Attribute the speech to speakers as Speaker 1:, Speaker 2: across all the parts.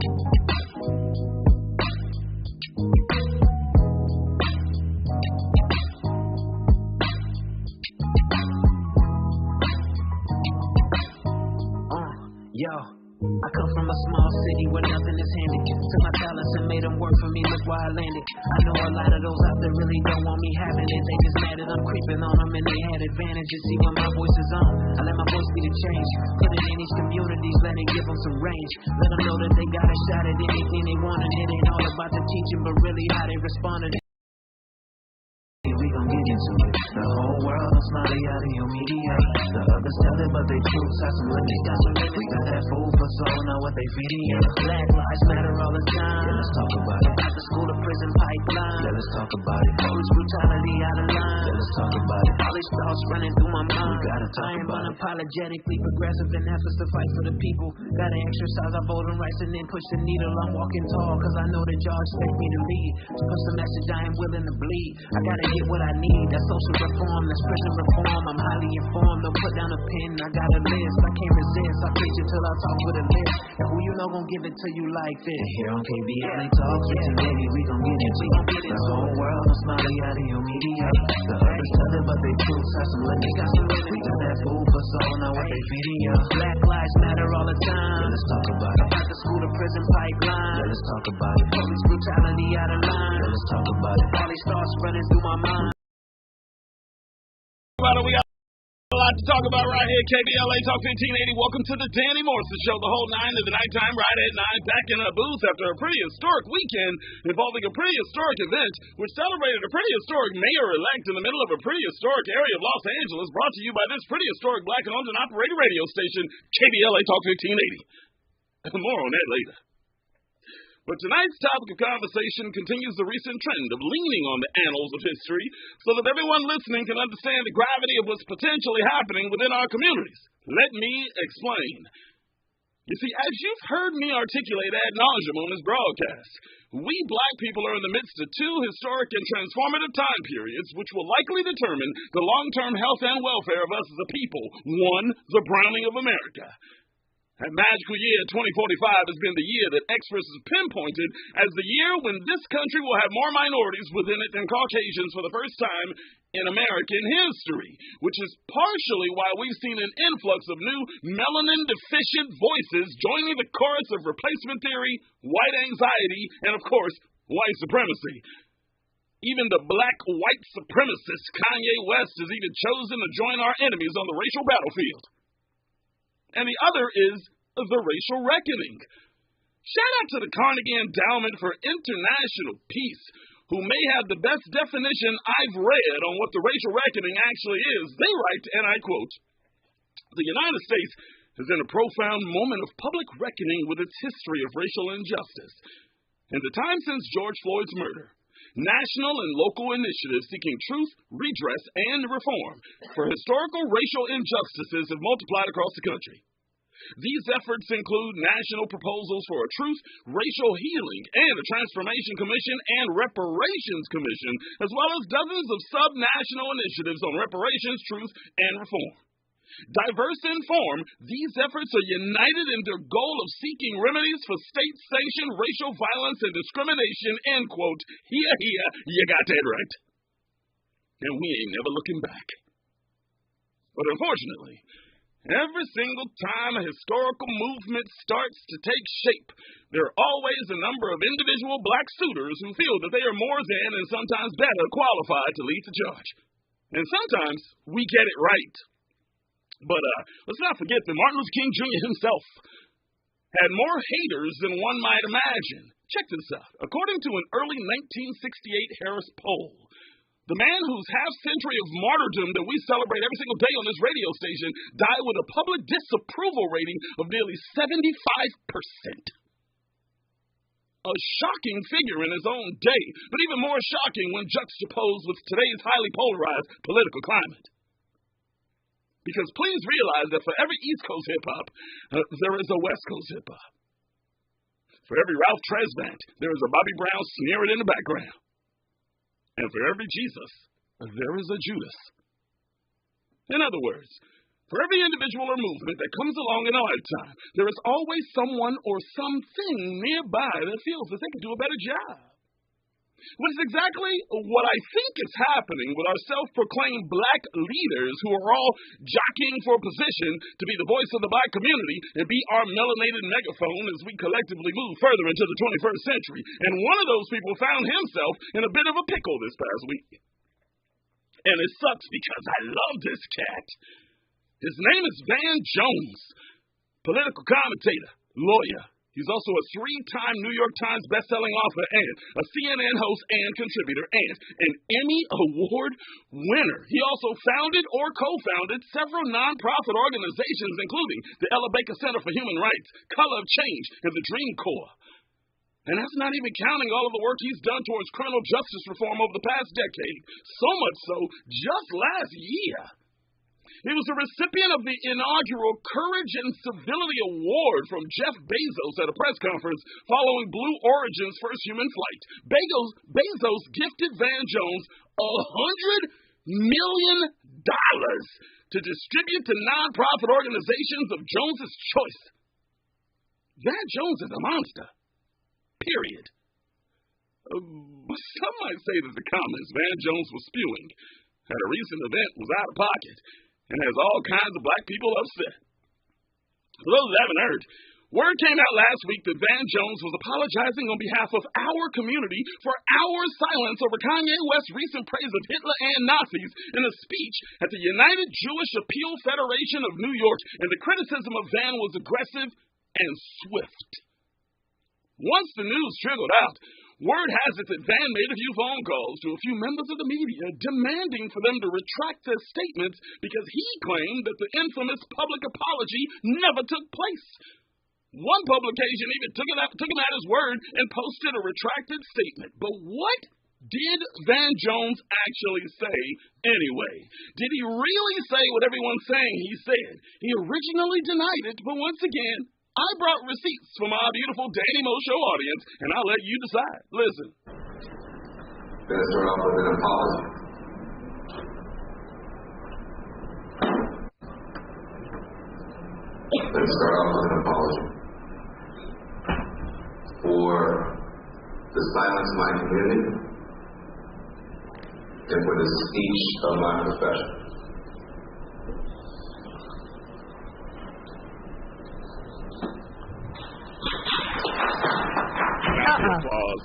Speaker 1: Yo, I come from a small city where nothing is handed. Took my talents and made them work for me, look where I landed. I know a lot of those out there really don't want me having it. They just mad that I'm creeping on them and they had advantages. See when my voice is on, I let my voice be the change. Put it in these communities, let it give them some range. Let them know that they got a shot at anything they want. And it ain't all about the teaching, but really how they respond to it. We gon' get into it. The whole world is smiling out of your media. The others tell it, but they truths have some limits. Got some limits. We got that food for soul, know what they feeding you. Black lives matter all the time. Yeah, let's talk about it. Out the school to prison pipeline. Yeah, let's talk about it. Police brutality out of line. Yeah, let's talk about it. All these thoughts running through my mind. We gotta talk about it. I am unapologetically progressive and efforts to fight for the people. Gotta exercise our voting rights and then push the needle. I'm walking tall, cause I know that y'all expect me to lead. To push the message I am willing to bleed. I gotta get what I need. That's social reform, that's prison reform. I'm highly informed, don't put down a pen. I got a list, I can't resist. I preach it till I talk with a list. And who you know gon' give it to you like this? Here on KBLA Talks, 1580, we gon' get into it. The whole world is smiling out of your media. The others tell it, but they truths have some limits. We got that food for soul, know what they feeding you. Black lives matter all the time. Yeah, let's talk about it. Out the school to prison pipeline. Yeah, let's talk about it. Police brutality out of line. Yeah, let's talk about it. All these thoughts running through my mind.
Speaker 2: We got a lot to talk about right here. KBLA Talk 1580. Welcome to the Danny Morrison Show, the whole 9 to the nighttime, right at 9, back in a booth after a pretty historic weekend involving a pretty historic event, which celebrated a pretty historic mayor-elect in the middle of a pretty historic area of Los Angeles, brought to you by this pretty historic black and owned and operated radio station, KBLA Talk 1580. More on that later. But tonight's topic of conversation continues the recent trend of leaning on the annals of history so that everyone listening can understand the gravity of what's potentially happening within our communities. Let me explain. You see, as you've heard me articulate ad nauseum on this broadcast, we black people are in the midst of two historic and transformative time periods which will likely determine the long-term health and welfare of us as a people. One, the browning of America. That magical year 2045 has been the year that experts have pinpointed as the year when this country will have more minorities within it than Caucasians for the first time in American history, which is partially why we've seen an influx of new melanin-deficient voices joining the chorus of replacement theory, white anxiety, and, of course, white supremacy. Even the black white supremacist Kanye West has even chosen to join our enemies on the racial battlefield. And the other is the racial reckoning. Shout out to the Carnegie Endowment for International Peace, who may have the best definition I've read on what the racial reckoning actually is. They write, and I quote, "The United States is in a profound moment of public reckoning with its history of racial injustice. In the time since George Floyd's murder, national and local initiatives seeking truth, redress, and reform for historical racial injustices have multiplied across the country. These efforts include national proposals for a truth, racial healing, and a transformation commission and reparations commission, as well as dozens of sub-national initiatives on reparations, truth, and reform. Diverse in form, these efforts are united in their goal of seeking remedies for state-sanctioned racial violence and discrimination," end quote. Yeah, you got that right. And we ain't never looking back. But unfortunately, every single time a historical movement starts to take shape, there are always a number of individual black suitors who feel that they are more than and sometimes better qualified to lead the charge. And sometimes we get it right. But let's not forget that Martin Luther King Jr. himself had more haters than one might imagine. Check this out. According to an early 1968 Harris poll, the man whose half-century of martyrdom that we celebrate every single day on this radio station died with a public disapproval rating of nearly 75%. A shocking figure in his own day, but even more shocking when juxtaposed with today's highly polarized political climate. Because please realize that for every East Coast hip-hop, there is a West Coast hip-hop. For every Ralph Tresvant, there is a Bobby Brown sneering in the background. And for every Jesus, there is a Judas. In other words, For every individual or movement that comes along in a lifetime, there is always someone or something nearby that feels that they can do a better job. Which is exactly what I think is happening with our self-proclaimed black leaders who are all jockeying for a position to be the voice of the black community and be our melanated megaphone as we collectively move further into the 21st century. And one of those people found himself in a bit of a pickle this past week. And it sucks because I love this cat. His name is Van Jones, political commentator, lawyer. He's also a 3-time New York Times bestselling author and a CNN host and contributor and an Emmy Award winner. He also founded or co-founded several nonprofit organizations, including the Ella Baker Center for Human Rights, Color of Change, and the Dream Corps. And that's not even counting all of the work he's done towards criminal justice reform over the past decade. So much so, just last year, he was a recipient of the inaugural Courage and Civility Award from Jeff Bezos at a press conference following Blue Origin's first human flight. Bezos gifted Van Jones $100 million to distribute to nonprofit organizations of Jones's choice. Van Jones is a monster. Period. Some might say that the comments Van Jones was spewing at a recent event was out of pocket and has all kinds of black people upset. For those that haven't heard, word came out last week that Van Jones was apologizing on behalf of our community for our silence over Kanye West's recent praise of Hitler and Nazis in a speech at the United Jewish Appeal Federation of New York, and the criticism of Van was aggressive and swift. Once the news trickled out, word has it that Van made a few phone calls to a few members of the media demanding for them to retract their statements because he claimed that the infamous public apology never took place. One publication even took him at his word and posted a retracted statement. But what did Van Jones actually say anyway? Did he really say what everyone's saying he said? He originally denied it, but once again, I brought receipts for my beautiful Danny Mo Show audience, and I'll let you decide. Listen.
Speaker 3: Let's start off with an apology. For the silence of my community and for the speech of my profession.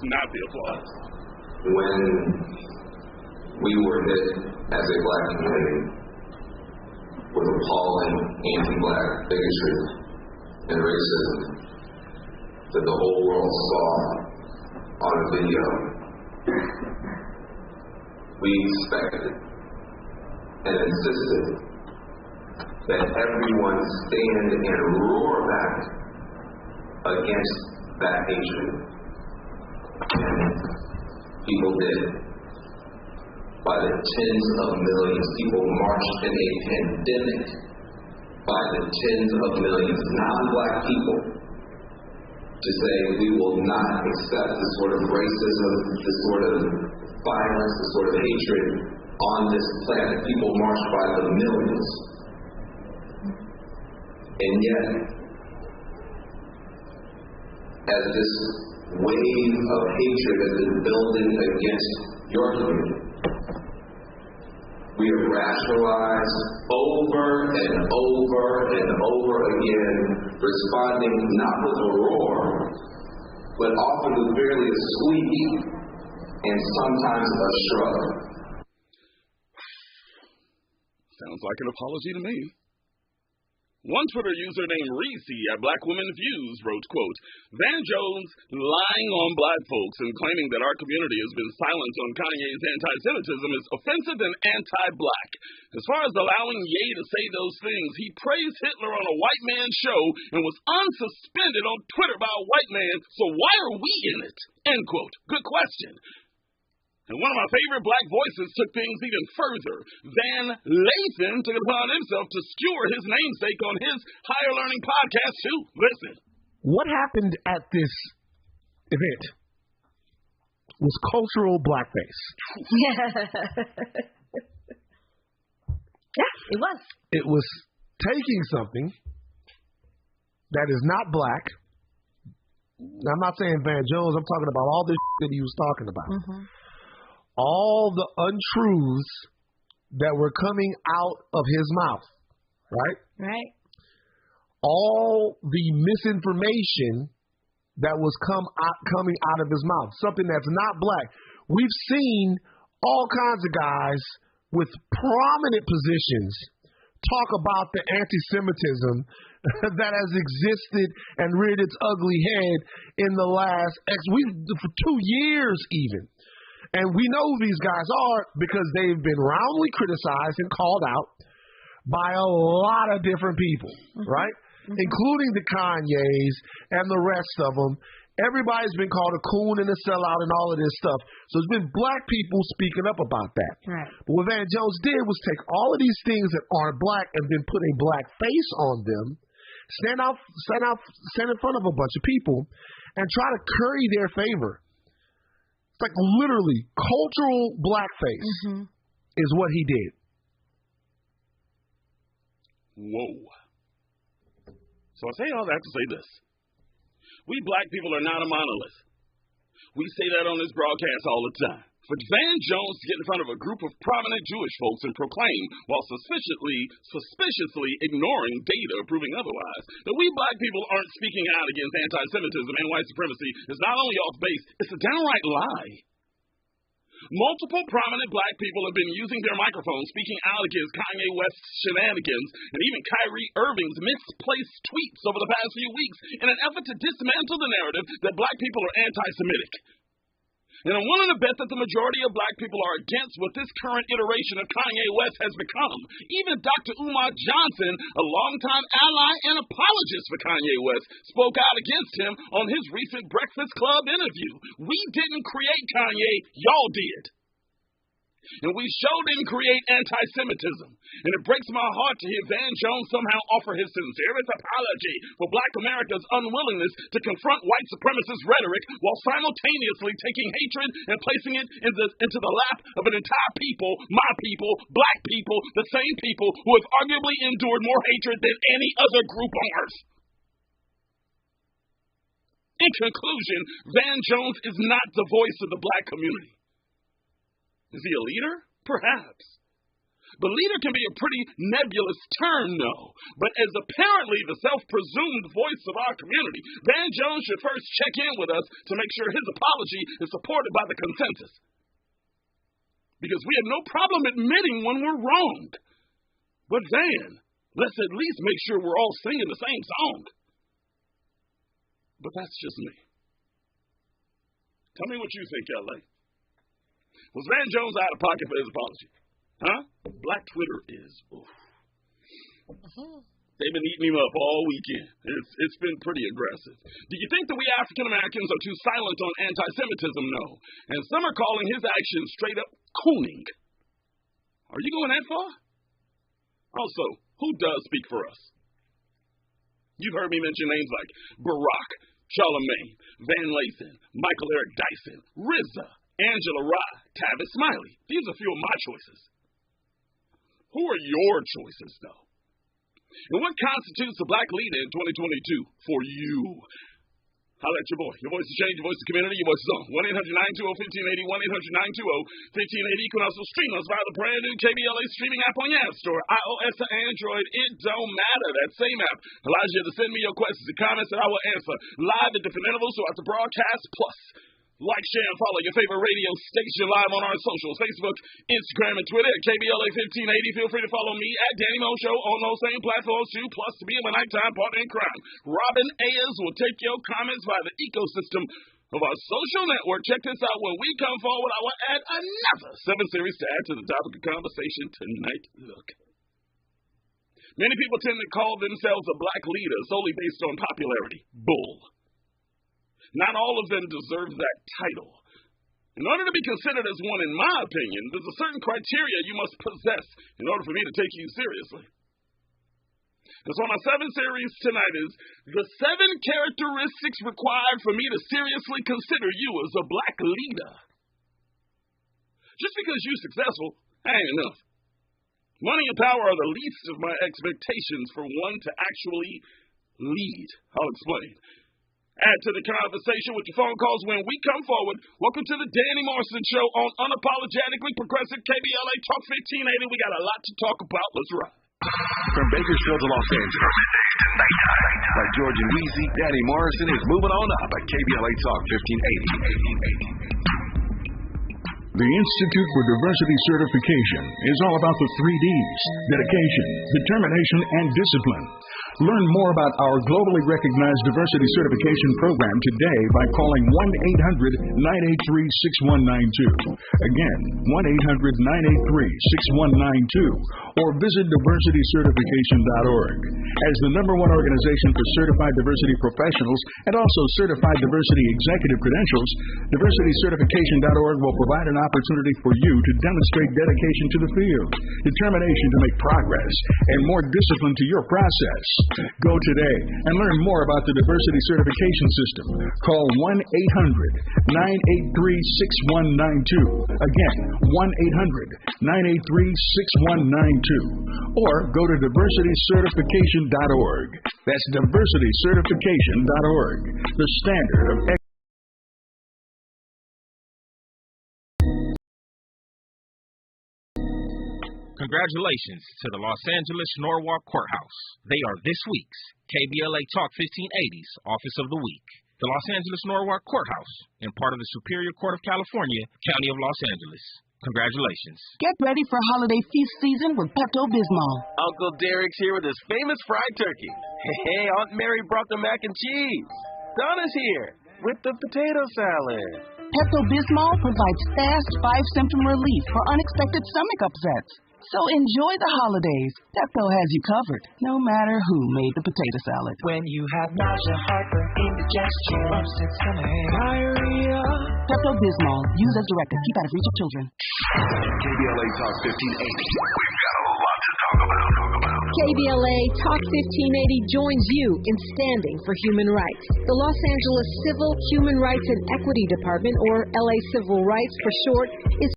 Speaker 2: Not the applause.
Speaker 3: When we were hit as a black community with appalling anti-black bigotry and racism that the whole world saw on a video, we expected and insisted that everyone stand and roar back against that hatred. And people did. By the tens of millions, people marched in a pandemic by the tens of millions, non-black people, to say we will not accept this sort of racism, this sort of violence, this sort of hatred on this planet. People marched by the millions. And yet, as this wave of hatred has been building against your community, we have rationalized over and over and over again, responding not with a roar, but often with barely a squeak and sometimes a shrug.
Speaker 2: Sounds like an apology to me. One Twitter user named Reese at Black Women Views wrote, quote, Van Jones lying on black folks and claiming that our community has been silent on Kanye's anti-Semitism is offensive and anti-black. As far as allowing Ye to say those things, he praised Hitler on a white man's show and was unsuspended on Twitter by a white man, so why are we in it? End quote. Good question. And one of my favorite black voices took things even further. Van Lathan took it upon himself to skewer his namesake on his Higher Learning podcast, too. Listen.
Speaker 4: What happened at this event was cultural blackface.
Speaker 5: Yeah, it was.
Speaker 4: It was taking something that is not black. Now, I'm not saying Van Jones. I'm talking about all this that he was talking about. Mm-hmm. All the untruths that were coming out of his mouth, right?
Speaker 5: Right.
Speaker 4: All the misinformation that was coming out of his mouth, something that's not black. We've seen all kinds of guys with prominent positions talk about the anti-Semitism that has existed and reared its ugly head in the last for 2 years even. And we know who these guys are because they've been roundly criticized and called out by a lot of different people, right? Mm-hmm. Including the Kanyes and the rest of them. Everybody's been called a coon and a sellout and all of this stuff. So it's been black people speaking up about that.
Speaker 5: Right.
Speaker 4: But what Van Jones did was take all of these things that aren't black and then put a black face on them, stand in front of a bunch of people, and try to curry their favor. It's like literally cultural blackface is what he did.
Speaker 2: Whoa. So I say all that to say this. We black people are not a monolith. We say that on this broadcast all the time. For Van Jones to get in front of a group of prominent Jewish folks and proclaim, while suspiciously ignoring data proving otherwise, that we black people aren't speaking out against anti-Semitism and white supremacy is not only off base, it's a downright lie. Multiple prominent black people have been using their microphones speaking out against Kanye West's shenanigans and even Kyrie Irving's misplaced tweets over the past few weeks in an effort to dismantle the narrative that black people are anti-Semitic. And I'm willing to bet that the majority of black people are against what this current iteration of Kanye West has become. Even Dr. Umar Johnson, a longtime ally and apologist for Kanye West, spoke out against him on his recent Breakfast Club interview. We didn't create Kanye, y'all did. And we sure didn't create anti-Semitism. And it breaks my heart to hear Van Jones somehow offer his sincerest apology for black America's unwillingness to confront white supremacist rhetoric while simultaneously taking hatred and placing it into the lap of an entire people, my people, black people, the same people who have arguably endured more hatred than any other group on earth. In conclusion, Van Jones is not the voice of the black community. Is he a leader? Perhaps. But leader can be a pretty nebulous term, though. But as apparently the self-presumed voice of our community, Van Jones should first check in with us to make sure his apology is supported by the consensus. Because we have no problem admitting when we're wrong. But Van, let's at least make sure we're all singing the same song. But that's just me. Tell me what you think, LA. Was Van Jones out of pocket for his apology? Huh? Black Twitter is. They've been eating him up all weekend. It's been pretty aggressive. Do you think that we African Americans are too silent on anti-Semitism? No. And some are calling his actions straight up cooning. Are you going that far? Also, who does speak for us? You've heard me mention names like Barack, Charlemagne, Van Lathan, Michael Eric Dyson, RZA, Angela Rye, Tavis Smiley. These are a few of my choices. Who are your choices, though? And what constitutes a black leader in 2022 for you? Holla at your boy. Your voice is changed, your voice is community, your voice is on. 1-800-920-1580, 1-800-920-1580. You can also stream us via the brand new KBLA streaming app on your app store, iOS or Android. It don't matter. That same app allows you to send me your questions and comments that I will answer live at different intervals throughout the broadcast. Plus, like, share, and follow your favorite radio station live on our socials, Facebook, Instagram, and Twitter at KBLA 1580. Feel free to follow me at Danny Mo Show on those same platforms too, plus to be my nighttime partner in crime. Robin Ayers will take your comments via the ecosystem of our social network. Check this out when we come forward. I will add another 7 series to add to the topic of conversation tonight. Look. Many people tend to call themselves a black leader solely based on popularity. Bull. Not all of them deserve that title. In order to be considered as one, in my opinion, there's a certain criteria you must possess in order for me to take you seriously. And so my 7 series tonight is the 7 characteristics required for me to seriously consider you as a black leader. Just because you're successful, that ain't enough. Money and power are the least of my expectations for one to actually lead. I'll explain. Add to the conversation with your phone calls when we come forward. Welcome to the Danny Morrison Show on Unapologetically Progressive KBLA Talk 1580. We got a lot to talk about. Let's ride.
Speaker 5: From Bakersfield to Los Angeles, like George and Weezy, Danny Morrison is moving on up at KBLA Talk 1580.
Speaker 6: The Institute for Diversity Certification is all about the 3 Ds: dedication, determination, and discipline. Learn more about our globally recognized diversity certification program today by calling 1-800-983-6192. Again, 1-800-983-6192. Or visit diversitycertification.org. As the #1 organization for certified diversity professionals and also certified diversity executive credentials, diversitycertification.org will provide an opportunity for you to demonstrate dedication to the field, determination to make progress, and more discipline to your process. Go today and learn more about the diversity certification system. Call 1-800-983-6192. Again, 1-800-983-6192. Or go to diversitycertification.org. That's diversitycertification.org. The standard of excellence.
Speaker 7: Congratulations to the Los Angeles Norwalk Courthouse. They are this week's KBLA Talk 1580's Office of the Week. The Los Angeles Norwalk Courthouse, and part of the Superior Court of California, County of Los Angeles. Congratulations.
Speaker 8: Get ready for holiday feast season with Pepto-Bismol.
Speaker 9: Uncle Derek's here with his famous fried turkey. Hey, Aunt Mary brought the mac and cheese. Donna's here with the potato salad.
Speaker 8: Pepto-Bismol provides fast 5-symptom relief for unexpected stomach upsets. So enjoy the holidays. Pepto has you covered, no matter who made the potato salad.
Speaker 1: When you have nausea, heartburn, indigestion, upset stomach, diarrhea.
Speaker 8: Pepto-Bismol. Use as directed. Keep out of reach of children.
Speaker 5: KBLA Talk 1580. We've got a lot to talk about.
Speaker 10: KBLA Talk 1580 joins you in standing for human rights. The Los Angeles Civil, Human Rights and Equity Department, or LA Civil Rights for short, is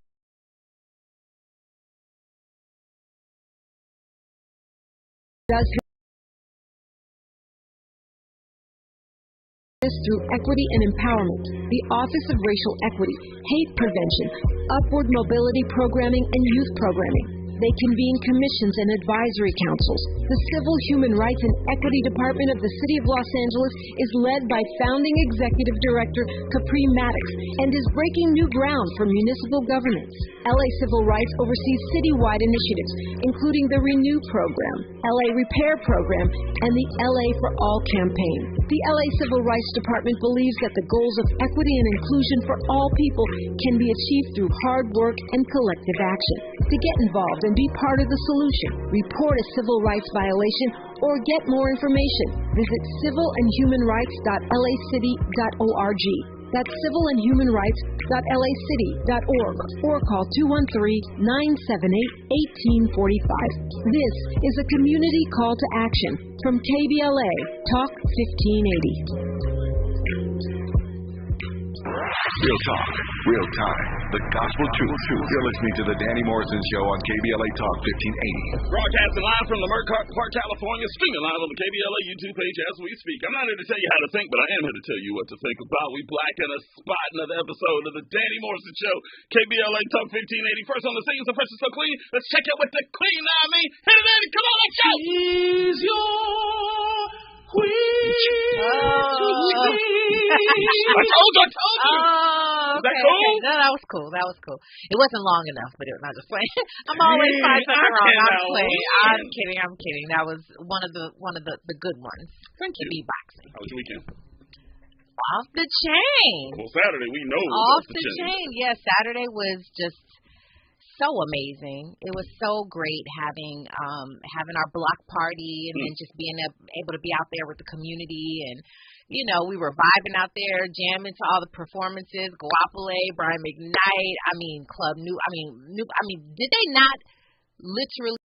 Speaker 10: through equity and empowerment, the Office of Racial Equity, Hate Prevention, Upward Mobility Programming, and Youth Programming. They convene commissions and advisory councils. The Civil, Human Rights and Equity Department of the City of Los Angeles is led by founding executive director Capri Maddox and is breaking new ground for municipal governance. LA Civil Rights oversees citywide initiatives, including the Renew Program, LA Repair Program, and the LA for All campaign. The LA Civil Rights Department believes that the goals of equity and inclusion for all people can be achieved through hard work and collective action. To get involved and be part of the solution, report a civil rights violation, or get more information, visit civilandhumanrights.lacity.org. That's civilandhumanrights.lacity.org or call 213-978-1845. This is a community call to action from KBLA Talk 1580.
Speaker 5: Real talk, real time, the gospel truth. You're listening to the Danny Morrison Show on KBLA Talk 1580.
Speaker 2: Broadcasting live from Leimert Park, California, streaming live on the KBLA YouTube page as we speak. I'm not here to tell you how to think, but I am here to tell you what to think about. We black in a spot another episode of the Danny Morrison Show, KBLA Talk 1580. First on the scene, so fresh and so clean. Let's check it with the queen. I mean, hit it, Danny. Come on, let's go.
Speaker 1: She's your queen.
Speaker 2: I told you.
Speaker 11: Oh,
Speaker 2: Is that
Speaker 11: okay,
Speaker 2: cool?
Speaker 11: okay. No, that was cool. It wasn't long enough, but I'm just playing. I'm always trying something wrong. I'm kidding. That was one of the good ones.
Speaker 2: Thank you.
Speaker 11: Beatboxing.
Speaker 2: How was your weekend?
Speaker 11: Off the chain.
Speaker 2: Well, Saturday we know.
Speaker 11: Off the chain. Yes, Saturday was just so amazing. It was so great having our block party and then just being able to be out there with the community, and you know, we were vibing out there, jamming to all the performances, KBLA, Brian McKnight, Club New, did they not literally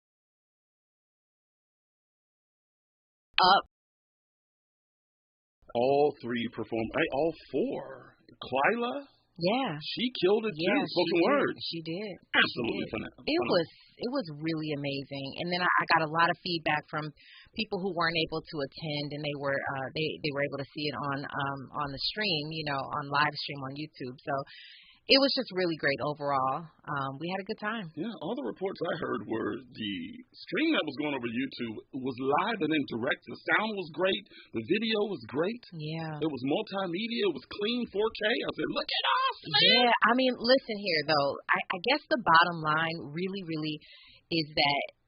Speaker 11: up?
Speaker 2: All three performed. All four. Kyla?
Speaker 11: Yeah.
Speaker 2: She killed it too. Spoken word.
Speaker 11: She did.
Speaker 2: Absolutely phenomenal.
Speaker 11: It was really amazing. And then I got a lot of feedback from people who weren't able to attend, and they were able to see it on the stream, on live stream on YouTube. So it was just really great overall. We had a good time.
Speaker 2: Yeah, all the reports I heard were the stream that was going over YouTube was live and then direct. The sound was great. The video was great.
Speaker 11: Yeah.
Speaker 2: It was multimedia. It was clean 4K. I said, look at us, man.
Speaker 11: Yeah, I mean, listen here, though. I guess the bottom line really, really is that,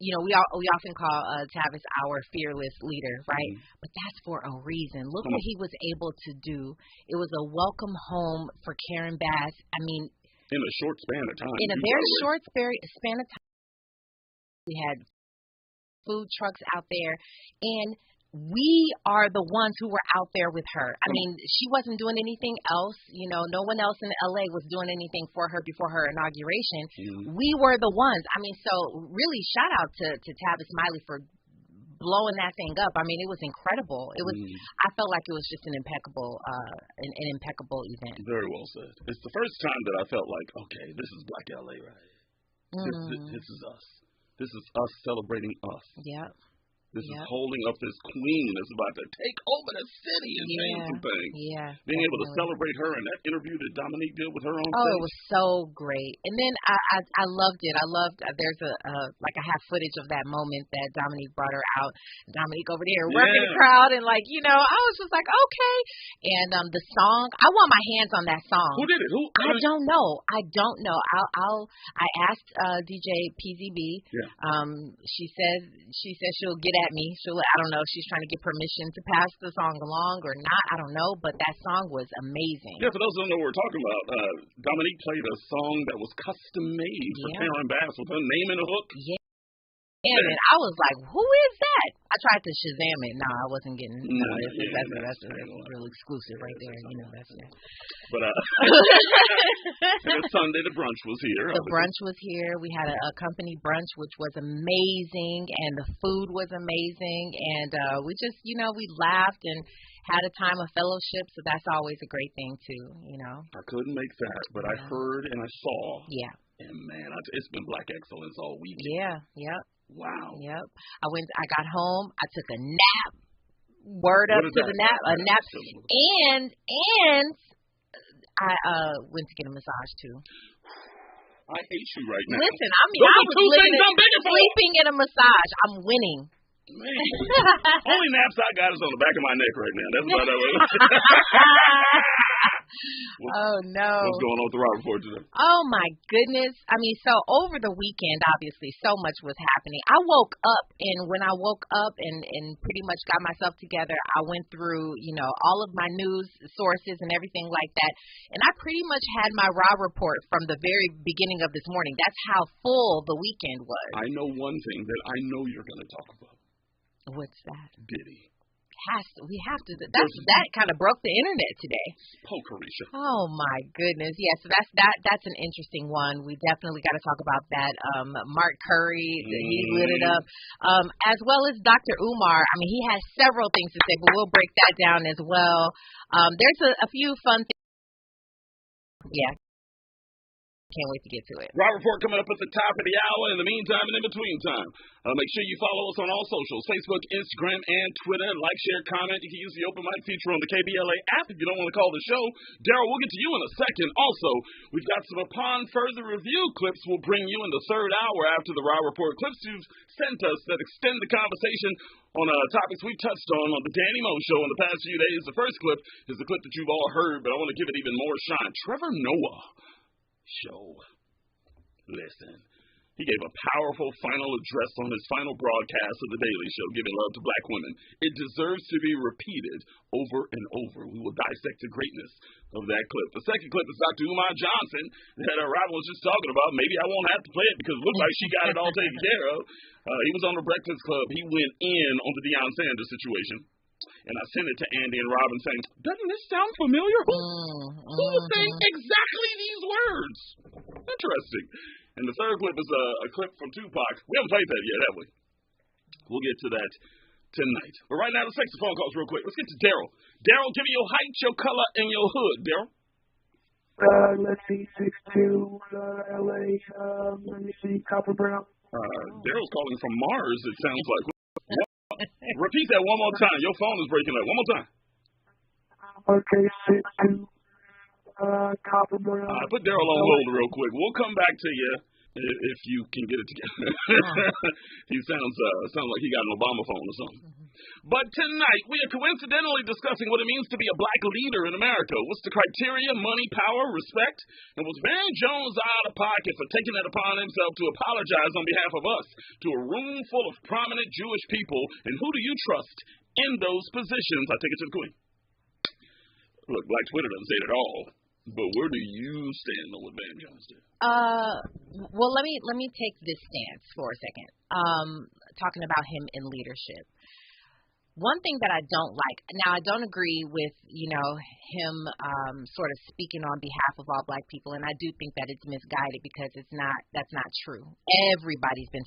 Speaker 11: we often call Tavis our fearless leader, right? Mm-hmm. But that's for a reason. Look what he was able to do. It was a welcome home for Karen Bass. I mean,
Speaker 2: in a short span of time.
Speaker 11: In a very short span of time. We had food trucks out there, and we are the ones who were out there with her. I mean, she wasn't doing anything else. No one else in LA was doing anything for her before her inauguration. Mm-hmm. We were the ones. I mean, so really shout out to Tavis Smiley for blowing that thing up. I mean, it was incredible. It was. I felt like it was just an impeccable event.
Speaker 2: Very well said. It's the first time that I felt like, okay, this is Black LA, right? This is us. This is us celebrating us.
Speaker 11: Yep.
Speaker 2: This is holding up this queen that's about to take over the city and change some things.
Speaker 11: Yeah.
Speaker 2: Being able to celebrate her and that interview that Dominique did with her on stage.
Speaker 11: Oh, it was so great. And then I loved it. There's a half footage of that moment that Dominique brought her out. Dominique over there working the crowd and I was just like, okay. And the song, I want my hands on that song.
Speaker 2: Who did it?
Speaker 11: I don't know. I asked DJ PZB. Yeah. She said she'll get at me. I don't know if she's trying to get permission to pass the song along or not. I don't know, but that song was amazing.
Speaker 2: Yeah, for those who don't know what we're talking about, Dominique played a song that was custom made for Karen Bass with her name in the hook.
Speaker 11: Yeah. And I was like, who is that? I tried to Shazam it. No, I wasn't getting. That's a real exclusive right there. That's it.
Speaker 2: But Sunday the brunch was here.
Speaker 11: The brunch was here. We had a company brunch, which was amazing, and the food was amazing, and we just, we laughed and had a time of fellowship. So that's always a great thing too.
Speaker 2: I couldn't make that, but I heard and I saw.
Speaker 11: Yeah.
Speaker 2: And man, it's been Black excellence all weekend.
Speaker 11: Yeah. Yep.
Speaker 2: Wow.
Speaker 11: Yep. I got home. I took a nap. Word up to the nap. A nap. And I went to get a massage too.
Speaker 2: I hate you right now.
Speaker 11: Listen, I was sleeping in a massage. I'm winning.
Speaker 2: Man, only naps I got is on the back of my neck right now. That's about it.
Speaker 11: Oh, no.
Speaker 2: What's going on with the Rob Report today?
Speaker 11: Oh, my goodness. I mean, so over the weekend, obviously, so much was happening. I woke up, and when I woke up and pretty much got myself together, I went through, all of my news sources and everything like that, and I pretty much had my Rob Report from the very beginning of this morning. That's how full the weekend was.
Speaker 2: I know one thing that I know you're going to talk about.
Speaker 11: What's that?
Speaker 2: Diddy.
Speaker 11: We have to. That kind of broke the internet today.
Speaker 2: Pokerisha.
Speaker 11: Oh my goodness. Yeah. So that's an interesting one. We definitely got to talk about that. Mark Curry, he lit it up. As well as Dr. Umar. I mean, he has several things to say, but we'll break that down as well. There's a few fun things. Yeah. Can't wait to get to it.
Speaker 2: Rob Report coming up at the top of the hour. In the meantime and in between time, make sure you follow us on all socials, Facebook, Instagram, and Twitter. Like, share, comment. You can use the open mic feature on the KBLA app if you don't want to call the show. Daryl, we'll get to you in a second. Also, we've got some Upon Further Review clips we'll bring you in the third hour after the Rob Report. Clips you've sent us that extend the conversation on topics we've touched on the Danny Mo Show in the past few days. The first clip is the clip that you've all heard, but I want to give it even more shine. Trevor Noah show. Listen, he gave a powerful final address on his final broadcast of The Daily Show, giving love to black women. It deserves to be repeated over and over. We will dissect the greatness of that clip. The second clip is Dr. Umar Johnson that Rob was just talking about. Maybe I won't have to play it because it looks like she got it all taken care of. He was on the Breakfast Club. He went in on the Deion Sanders situation. And I sent it to Andy and Robin saying, doesn't this sound familiar? Who was saying exactly these words? Interesting. And the third clip is a clip from Tupac. We haven't played that yet, have we? We'll get to that tonight. But right now, let's take some phone calls real quick. Let's get to Daryl. Daryl, give me your height, your color, and your hood, Daryl.
Speaker 12: Let's see, 6'2", LA, let me see, Copper Brown.
Speaker 2: Daryl's calling from Mars, it sounds like. Repeat that one more time. Your phone is breaking up. One more time.
Speaker 12: Okay, 6'2", Copper Brown.
Speaker 2: Put Daryl on hold real quick. We'll come back to you if you can get it together. He sounds like he got an Obama phone or something. But tonight, we are coincidentally discussing what it means to be a black leader in America. What's the criteria? Money, power, respect? And was Van Jones out of pocket for taking it upon himself to apologize on behalf of us to a room full of prominent Jewish people? And who do you trust in those positions? I take it to the Queen. Look, Black Twitter doesn't say it at all. But where do you stand on what Van Jones did?
Speaker 11: Well, let me take this stance for a second. Talking about him in leadership. One thing that I don't like, now I don't agree with, him sort of speaking on behalf of all black people, and I do think that it's misguided because that's not true. Everybody's been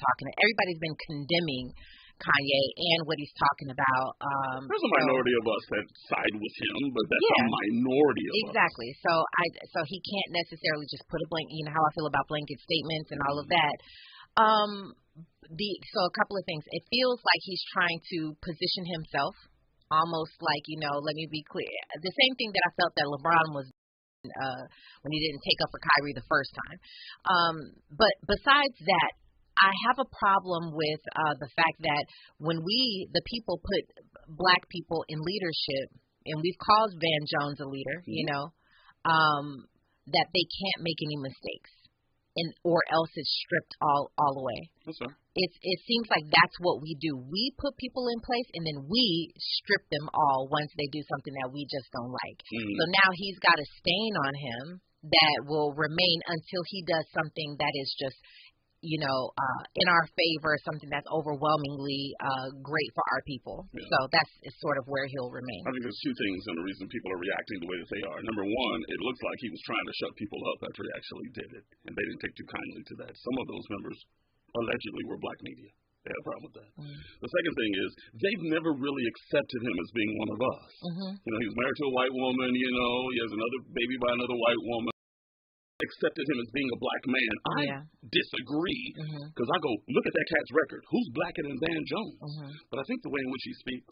Speaker 11: condemning Kanye and what he's talking about.
Speaker 2: There's a minority of us that side with him, but that's a minority of us.
Speaker 11: Exactly. So he can't necessarily just put a blanket, how I feel about blanket statements and all of that. So a couple of things. It feels like he's trying to position himself almost like, let me be clear. The same thing that I felt that LeBron was when he didn't take up for Kyrie the first time. But besides that, I have a problem with the fact that when the people put black people in leadership, and we've called Van Jones a leader, that they can't make any mistakes. Or else it's stripped all away.
Speaker 2: Yes, sir.
Speaker 11: It seems like that's what we do. We put people in place and then we strip them all once they do something that we just don't like. So now he's got a stain on him that will remain until he does something that is just, in our favor, something that's overwhelmingly great for our people. Yeah. So that's sort of where he'll remain.
Speaker 2: I think there's two things and the reason people are reacting the way that they are. Number one, it looks like he was trying to shut people up after he actually did it, and they didn't take too kindly to that. Some of those members allegedly were black media. They had a problem with that. The second thing is they've never really accepted him as being one of us. He was married to a white woman, he has another baby by another white woman. Accepted him as being a black man. I disagree because I go, look at that cat's record. Who's blacker than Van Jones? But I think the way in which he speaks,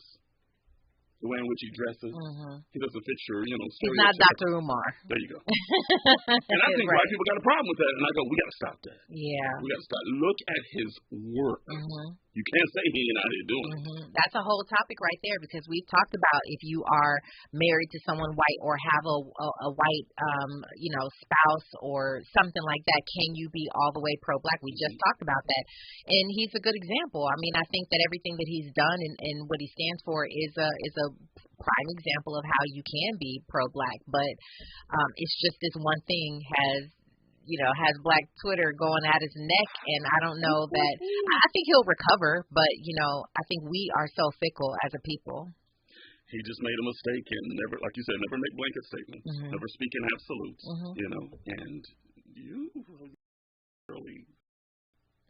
Speaker 2: the way in which he dresses, he doesn't fit your,
Speaker 11: He's not Dr. Umar.
Speaker 2: There you go. And I think black people got a problem with that. And I go, we got to stop that.
Speaker 11: Yeah.
Speaker 2: We got to stop. Look at his work. You can't say he ain't out here doing it.
Speaker 11: That's a whole topic right there because we've talked about if you are married to someone white or have a white, spouse or something like that, can you be all the way pro-black? We just talked about that. And he's a good example. I mean, I think that everything that he's done and what he stands for is a prime example of how you can be pro-black. But it's just this one thing has Black Twitter going at his neck, and I don't know that. I think he'll recover, but I think we are so fickle as a people.
Speaker 2: He just made a mistake and never, like you said, never make blanket statements, never speak in absolutes, and you really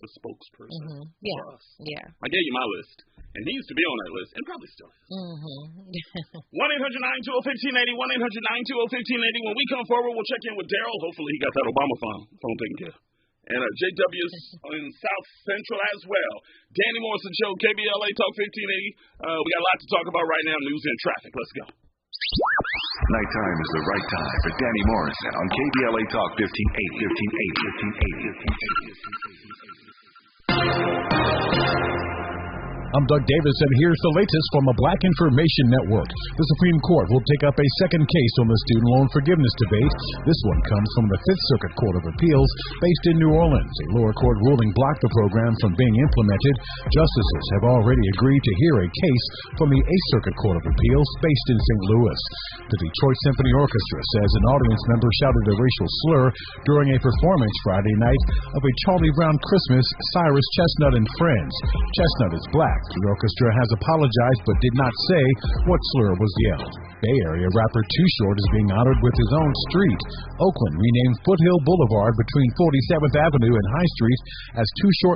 Speaker 2: the spokesperson for us.
Speaker 11: Yeah.
Speaker 2: I gave you my list, and he used to be on that list, and probably still is. 1-800-920-1580, 1-800-920-1580. When we come forward, we'll check in with Daryl. Hopefully he got that Obama phone taken care of. And JW's in South Central as well. Danny Morrison Show, KBLA Talk 1580. We got a lot to talk about right now, news and traffic. Let's go.
Speaker 5: Nighttime is the right time for Danny Morrison on KBLA Talk 1580.
Speaker 13: I'm Doug Davis, and here's the latest from the Black Information Network. The Supreme Court will take up a second case on the student loan forgiveness debate. This one comes from the Fifth Circuit Court of Appeals, based in New Orleans. A lower court ruling blocked the program from being implemented. Justices have already agreed to hear a case from the Eighth Circuit Court of Appeals, based in St. Louis. The Detroit Symphony Orchestra says an audience member shouted a racial slur during a performance Friday night of a Charlie Brown Christmas, Cyrus Chestnut and Friends. Chestnut is black. The orchestra has apologized but did not say what slur was yelled. Bay Area rapper Too Short is being honored with his own street. Oakland renamed Foothill Boulevard between 47th Avenue and High Street as Too Short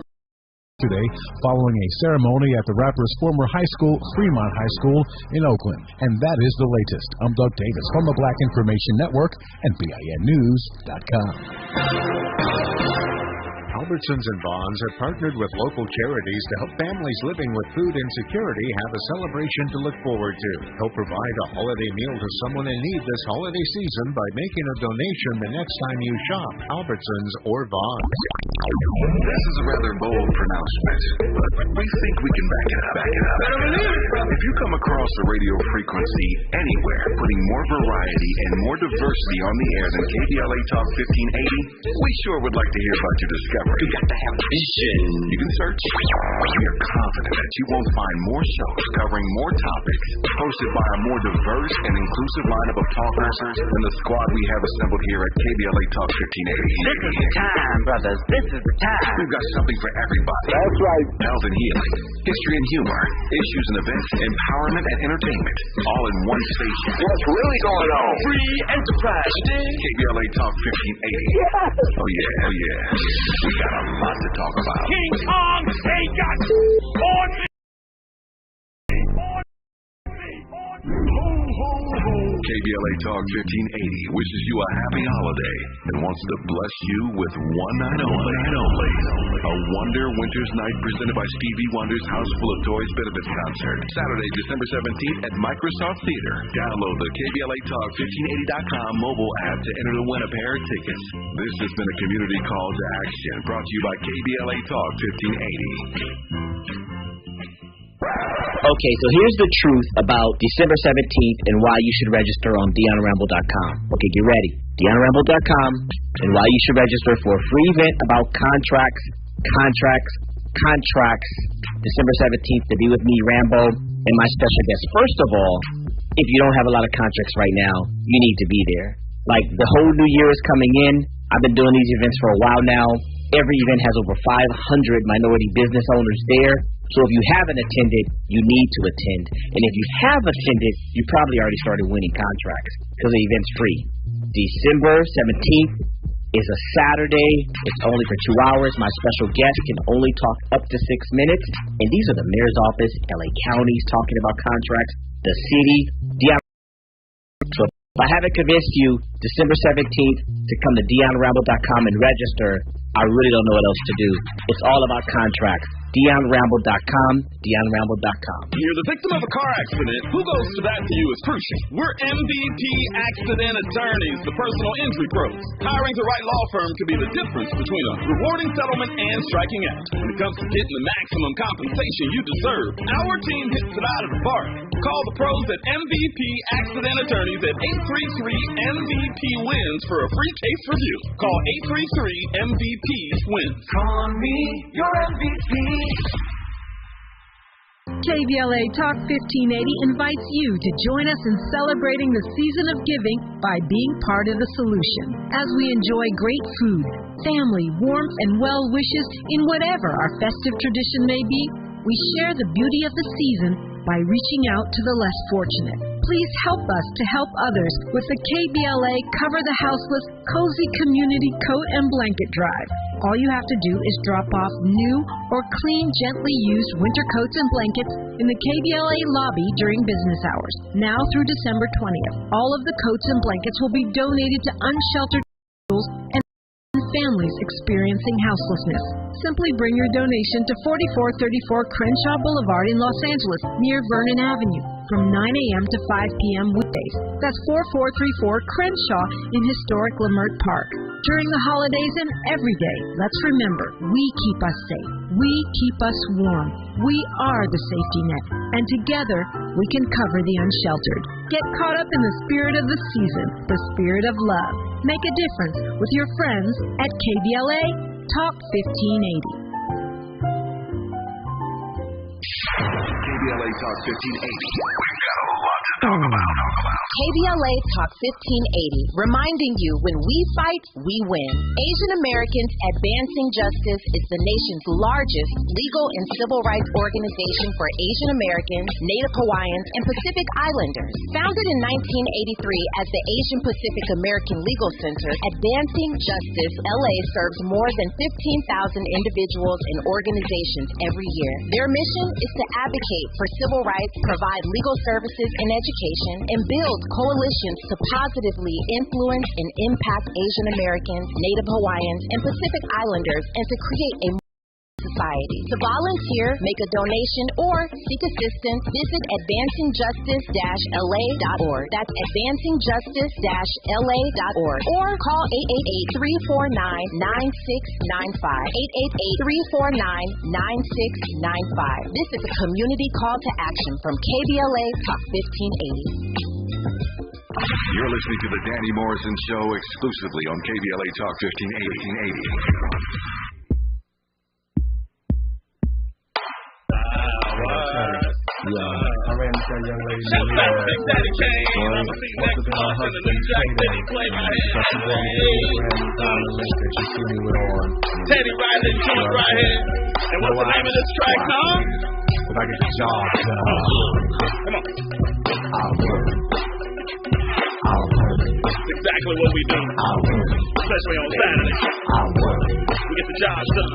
Speaker 13: today following a ceremony at the rapper's former high school, Fremont High School in Oakland. And that is the latest. I'm Doug Davis from the Black Information Network and BINnews.com.
Speaker 14: Albertsons and Bonds have partnered with local charities to help families living with food insecurity have a celebration to look forward to. Help provide a holiday meal to someone in need this holiday season by making a donation the next time you shop Albertsons or Bonds.
Speaker 5: This is a rather bold pronouncement, but we think we can back it up. If you come across a radio frequency anywhere putting more variety and more diversity on the air than KBLA Talk 1580, we sure would like to hear about your discovery. You got to have vision. You can search. We are confident that you won't find more shows covering more topics hosted by a more diverse and inclusive lineup of talkers than the squad we have assembled here at KBLA Talk 1580.
Speaker 15: This is the time, brothers. This is the time.
Speaker 5: We've got something for everybody.
Speaker 15: That's right.
Speaker 5: Health and healing, history and humor, issues and events, empowerment and entertainment, all in one station.
Speaker 15: What's really going on? Free enterprise.
Speaker 5: KBLA Talk 1580.
Speaker 15: Yes.
Speaker 5: Oh yeah. We got a lot to talk about.
Speaker 15: King Kong ain't got on me.
Speaker 5: KBLA Talk 1580 wishes you a happy holiday and wants to bless you with one night only. A Wonder Winter's Night presented by Stevie Wonder's House Full of Toys benefits concert. Saturday, December 17th at Microsoft Theater. Download the KBLA Talk 1580.com mobile app to enter to win a pair of tickets. This has been a community call to action brought to you by KBLA Talk 1580.
Speaker 16: Okay, so here's the truth about December 17th and why you should register on DeonRamble.com. Okay, get ready. DeonRamble.com and why you should register for a free event about contracts. December 17th to be with me, Rambo, and my special guest. First of all, if you don't have a lot of contracts right now, you need to be there. Like, the whole new year is coming in. I've been doing these events for a while now. Every event has over 500 minority business owners there. So if you haven't attended, you need to attend. And if you have attended, you probably already started winning contracts because the event's free. December 17th is a Saturday. It's only for 2 hours. My special guest can only talk up to 6 minutes. And these are the mayor's office, LA counties talking about contracts, the city. So if I haven't convinced you, December 17th, to come to DeonRamble.com and register, I really don't know what else to do. It's all about contracts. DeonRamble.com, DeonRamble.com.
Speaker 2: You're the victim of a car accident. Who goes to bat for you is crucial. We're MVP Accident Attorneys, the personal injury pros. Hiring the right law firm could be the difference between a rewarding settlement and striking out. When it comes to getting the maximum compensation you deserve, our team hits it out of the park. Call the pros at MVP Accident Attorneys at 833-MVP-WINS for a free case review. Call 833-MVP-WINS.
Speaker 15: Call on me, your MVP.
Speaker 10: KBLA Talk 1580 invites you to join us in celebrating the season of giving by being part of the solution. As we enjoy great food, family, warmth, and well wishes in whatever our festive tradition may be, we share the beauty of the season by reaching out to the less fortunate. Please help us to help others with the KBLA Cover the Houseless Cozy Community Coat and Blanket Drive. All you have to do is drop off new or clean, gently used winter coats and blankets in the KBLA lobby during business hours, now through December 20th. All of the coats and blankets will be donated to unsheltered individuals and families experiencing houselessness. Simply bring your donation to 4434 Crenshaw Boulevard in Los Angeles, near Vernon Avenue, from 9 a.m. to 5 p.m. weekdays. That's 4434 Crenshaw in historic Leimert Park. During the holidays and every day, let's remember, we keep us safe. We keep us warm. We are the safety net. And together, we can cover the unsheltered. Get caught up in the spirit of the season, the spirit of love. Make a difference with your friends at KBLA Talk 1580.
Speaker 5: KBLA Talk 1580. We've got a lot to talk about.
Speaker 11: KBLA Talk 1580, reminding you when we fight, we win. Asian Americans Advancing Justice is the nation's largest legal and civil rights organization for Asian Americans, Native Hawaiians, and Pacific Islanders. Founded in 1983 as the Asian Pacific American Legal Center, Advancing Justice LA serves more than 15,000 individuals and organizations every year. Their mission is to advocate for civil rights, provide legal services and education, and build coalitions to positively influence and impact Asian Americans, Native Hawaiians, and Pacific Islanders, and to create a society. To volunteer, make a donation, or seek assistance, visit advancingjustice-la.org. That's advancingjustice-la.org. Or call 888-349-9695. 888-349-9695. This is a community call to action from KBLA Talk 1580.
Speaker 5: You're listening to the Danny Morrison Show exclusively on KBLA Talk 1580.
Speaker 17: I ran into that young lady.
Speaker 2: Shout out to Big Daddy Kane. I'm going to see next month in the new Jack Daddy play my hand. Teddy Riley joint right here. And what's the name of this track, huh?
Speaker 17: If I get the job done.
Speaker 2: Come on. That's exactly what we do. Especially on Saturday. We get the job done.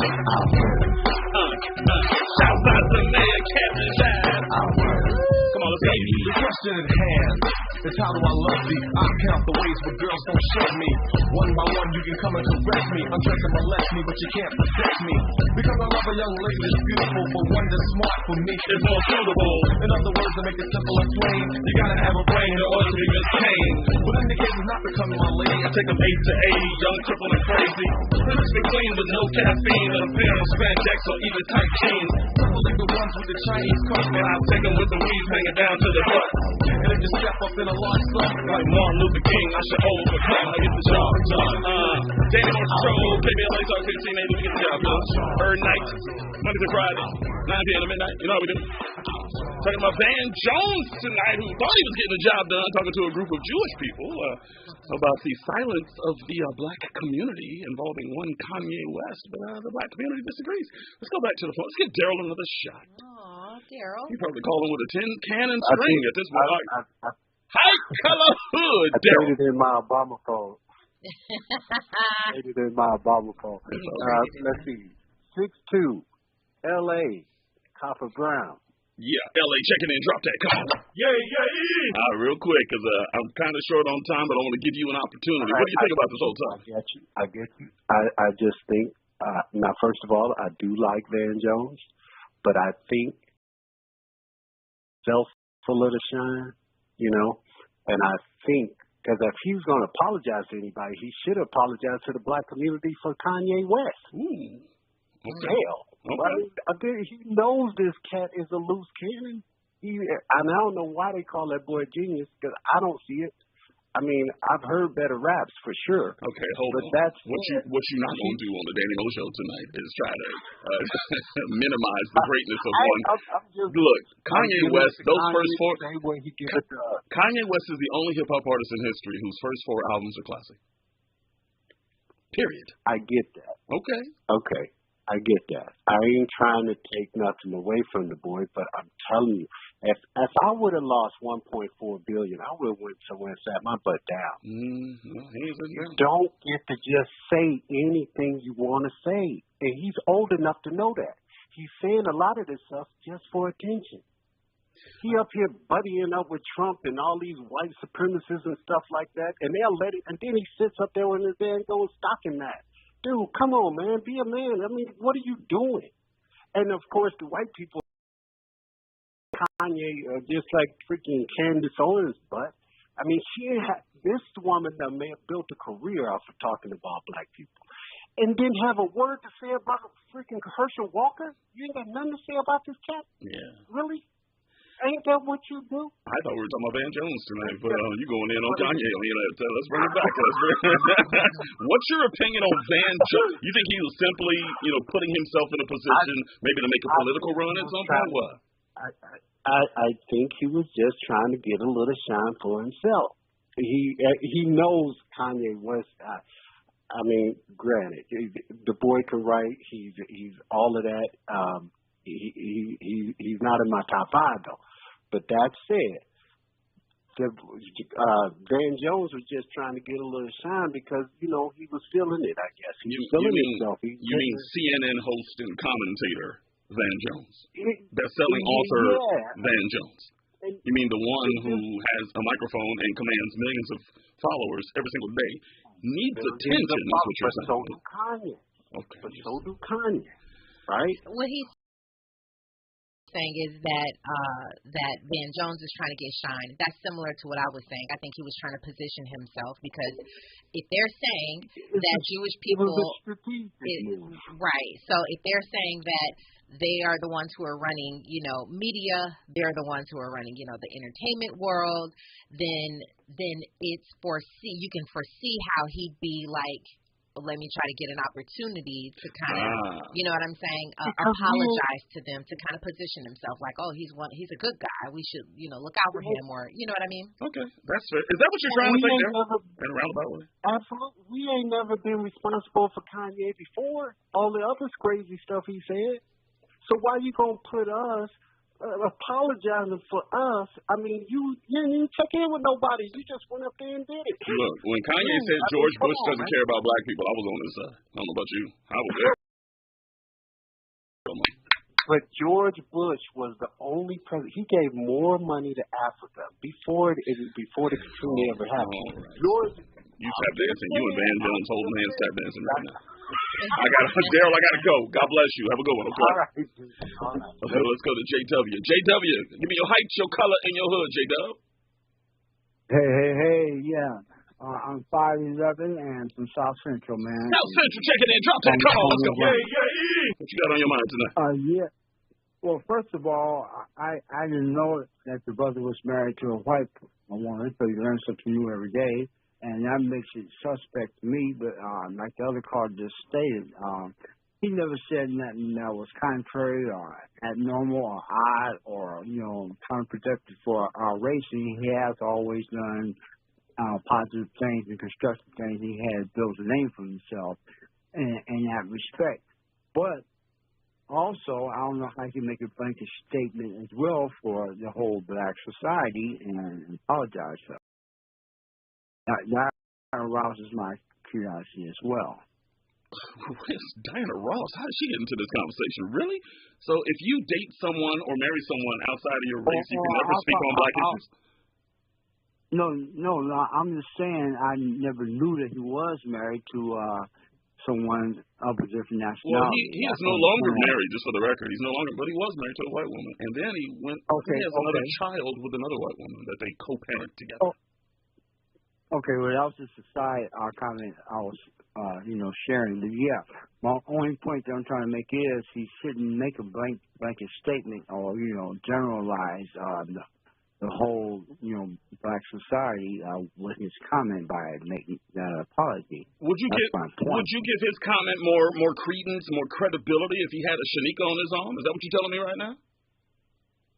Speaker 2: Shout out to Mayor Captain Zab. Come on, let's go.
Speaker 17: The question at hand is how do I love thee? I count the ways where girls don't show me. One by one you can come and caress me, undress and molest me, but you can't possess me. Because I love a young lady that's beautiful, but one that's smart for me is more suitable. In other words, to make it simple and plain, you gotta have a brain in order to be Miss Kane. But in the case of not becoming my lady, I take them 8 to 80, young, triple, and crazy. Physically clean with no caffeine, and a pair of spandex or even tight jeans. Some like the ones with the Chinese cut, and I'll take them with the weave hanging down to the butt. And if you step up in a large slum, like Martin Luther King, I should overcome. I get the job done. Danny Morrison Show, KBLA Talk 1580, we get the job done. Every night, Monday to Friday, 9 p.m. to midnight. You know how we do. Talking about Van Jones tonight, who thought he was getting the job done, talking to a group of Jewish people about the silence of the black community involving one Kanye West, but the black community disagrees. Let's go back to the phone. Let's get Daryl another shot.
Speaker 11: Aw, Daryl.
Speaker 2: You probably call him with a tin can and string at this point. Hi, color hood,
Speaker 18: I traded in my Obama phone. Let's see. 6'2", L.A., Copper Brown.
Speaker 2: Yeah, L.A. checking in. Drop that. Come on. Yeah. Real quick, because I'm kind of short on time, but I want to give you an opportunity. What do you think about this whole time?
Speaker 18: I get you. I just think, now, first of all, I do like Van Jones, but I think full of the shine, you know, and I think, because if he was going to apologize to anybody, he should apologize to the black community for Kanye West.
Speaker 2: Okay.
Speaker 18: Hell. Okay. He knows this cat is a loose cannon. And I don't know why they call that boy a genius, because I don't see it. I mean, I've heard better raps for sure.
Speaker 2: Okay, hold on.
Speaker 18: That's
Speaker 2: what you're not going to do on the Danny Mo Show tonight is try to minimize the greatness of one. Look, Kanye West, those first four. Kanye West is the only hip hop artist in history whose first 4 albums are classic. Period.
Speaker 18: I get that.
Speaker 2: Okay.
Speaker 18: I get that. I ain't trying to take nothing away from the boy, but I'm telling you, if I would have lost $1.4 billion, I would have went somewhere and sat my butt down. You don't get to just say anything you want to say, and he's old enough to know that. He's saying a lot of this stuff just for attention. He up here buddying up with Trump and all these white supremacists and stuff like that, and they'll let it, and then he sits up there in his bed and goes stocking that. Dude, come on, man. Be a man. I mean, what are you doing? And, of course, the white people, Kanye, just like freaking Candace Owens' butt. I mean, this woman that may have built a career off of talking about black people and didn't have a word to say about freaking Herschel Walker? You ain't got nothing to say about this cat?
Speaker 2: Yeah.
Speaker 18: Really? Ain't that what you do?
Speaker 2: I thought we were talking about Van Jones tonight, but you going in on Kanye. Let's bring it back. What's your opinion on Van Jones? You think he was simply, putting himself in a position maybe to make a political run at some point? What?
Speaker 18: I think he was just trying to get a little shine for himself. He knows Kanye West. I mean, granted, the boy can write. He's all of that. He's not in my top 5 though. But that said, Van Jones was just trying to get a little shine because he was feeling it. I guess he was feeling himself. You
Speaker 2: mean CNN host and commentator Van Jones, best-selling author Van Jones? You mean the one who has a microphone and commands millions of followers every single day? Needs attention, is what you're saying.
Speaker 18: So do Kanye.
Speaker 2: Okay.
Speaker 18: But so do Kanye, right?
Speaker 11: What he's saying is that Van Jones is trying to get shine. That's similar to what I was saying. I think he was trying to position himself because if they're saying that Jewish people, right? So if they're saying that they are the ones who are running, media, they're the ones who are running, the entertainment world, then it's you can foresee how he'd be like, well, let me try to get an opportunity to kind of, you know what I'm saying, apologize to them, to kind of position himself like, oh, he's a good guy. We should, look out for him, or you know what I mean?
Speaker 2: Okay, that's fair. Is that what you're trying to say there? In a roundabout way?
Speaker 18: Absolutely. We ain't never been responsible for Kanye before. All the other crazy stuff he said. So why you gonna put us apologizing for us? I mean, you didn't even check in with nobody. You just went up there and did it.
Speaker 2: Look, when Kanye said George Bush doesn't care about black people, I was on his side. I don't know about you. I was there.
Speaker 18: But George Bush was the only president. He gave more money to Africa before the Katrina ever happened. Right. George,
Speaker 2: you tap dancing. You and Van Jones holding hands tap dancing right now. Daryl, I gotta go. God bless you. Have a good one. Okay.
Speaker 18: All right.
Speaker 2: Okay, let's go to JW. JW, give me your height, your color, and your hood, JW.
Speaker 12: Hey, yeah. I'm 5'11" and from South Central, man.
Speaker 2: South Central, check it in. Drop that call. Let's go. What you got on your mind tonight?
Speaker 12: Yeah. Well, first of all, I didn't know that the brother was married to a white woman, so you learn something new every day. And that makes it suspect to me, but like the other caller just stated, he never said nothing that was contrary or abnormal or odd or, counterproductive for our race. And he has always done positive things and constructive things. He has built a name for himself in that respect. But also, I don't know how he can make a blanket statement as well for the whole black society and apologize for it. That arouses my curiosity as well.
Speaker 2: Where's Diana Ross? How did she get into this conversation? Really? So if you date someone or marry someone outside of your race, you can never speak on black issues?
Speaker 12: No. I'm just saying I never knew that he was married to someone of a different nationality.
Speaker 2: Well, he is no longer married, just for the record. He's no longer, but he was married to a white woman. And then he has another child with another white woman that they co-parent together.
Speaker 12: Okay, well, that was just a side comment I was, sharing. But yeah, my only point that I'm trying to make is he shouldn't make a blanket statement or, generalize the whole, black society with his comment by making that apology.
Speaker 2: Would you give his comment more credence, more credibility if he had a Shanika on his arm? Is that what you're telling me right now?